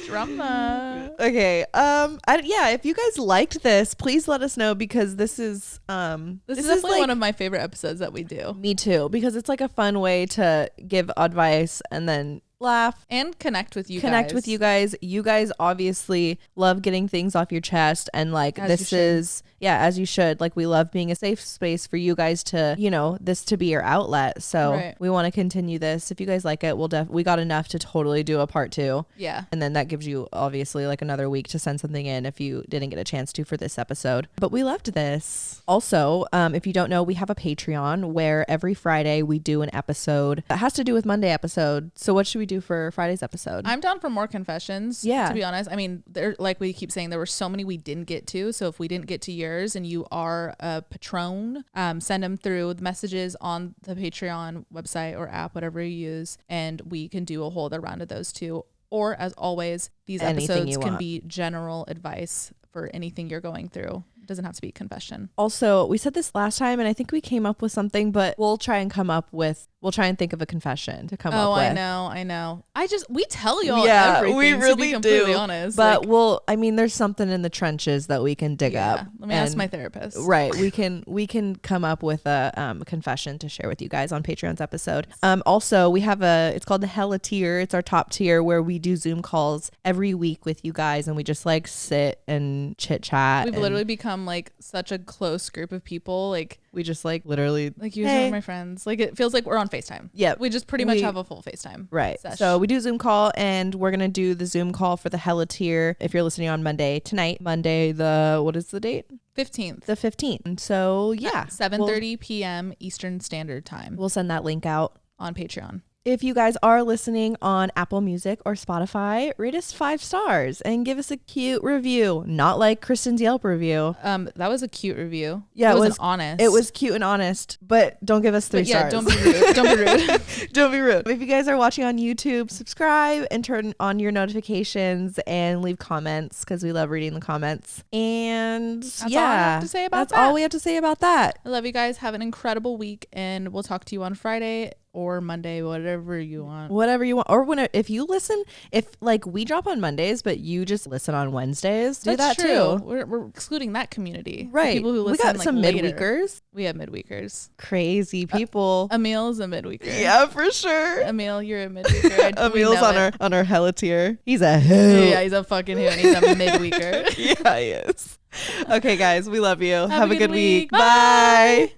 Drama. Okay. If you guys liked this, please let us know, because this is definitely like one of my favorite episodes that we do. Me too, because it's like a fun way to give advice and then laugh, and connect with you guys. You guys obviously love getting things off your chest, and like As this is as you should. Like we love being a safe space for you guys to, this to be your outlet. So we want to continue this. If you guys like it, we got enough to totally do a part 2. Yeah. And then that gives you obviously like another week to send something in if you didn't get a chance to for this episode. But we loved this. Also, if you don't know, we have a Patreon where every Friday we do an episode that has to do with Monday episode. So what should we do for Friday's episode? I'm down for more confessions. Yeah. To be honest, I mean, like we keep saying, there were so many we didn't get to. So if we didn't get to yours and you are a patron, send them through the messages on the Patreon website or app, whatever you use, and we can do a whole other round of those too. Or as always, these episodes can be general advice for anything you're going through. It doesn't have to be confession. Also, we said this last time and I think we came up with something, but we'll try and think of a confession to come up with. I know. We tell y'all everything, we really to be completely honest. But there's something in the trenches that we can dig up. Let me ask my therapist. Right. We can come up with a confession to share with you guys on Patreon's episode. Also, we have it's called the Hella tier. It's our top tier where we do Zoom calls every week with you guys and we just like sit and chit chat. We've literally become like such a close group of people. Like we just like literally like you are my friends. Like it feels like we're on FaceTime. Yeah. We just pretty much have a full FaceTime. Right. So we do Zoom call and we're going to do the Zoom call for the Hella tier if you're listening on Monday, what is the date? 15th. The 15th. So yeah. 7:30 p.m. Eastern Standard Time. We'll send that link out on Patreon. If you guys are listening on Apple Music or Spotify, rate us 5 stars and give us a cute review. Not like Kristen's Yelp review. That was a cute review. Yeah, it was honest. It was cute and honest, but don't give us 3 stars. Don't be rude. Don't be rude. Don't be rude. If you guys are watching on YouTube, subscribe and turn on your notifications and leave comments because we love reading the comments. And that's all I have to say about that. That's all we have to say about that. I love you guys. Have an incredible week and we'll talk to you on Friday or Monday, whatever you want. Or if you listen, if like we drop on Mondays, but you just listen on Wednesdays, do that too. We're excluding that community. Right. People who listen, we got some midweekers. We have midweekers. Crazy people. Emil's a midweeker. Yeah, for sure. Emil, you're a midweeker. Emil's on our Hella tier. He's a hoot. Yeah, he's a fucking hoot and he's a midweeker. Yeah, he is. Okay, guys, we love you. Have a good week. Bye.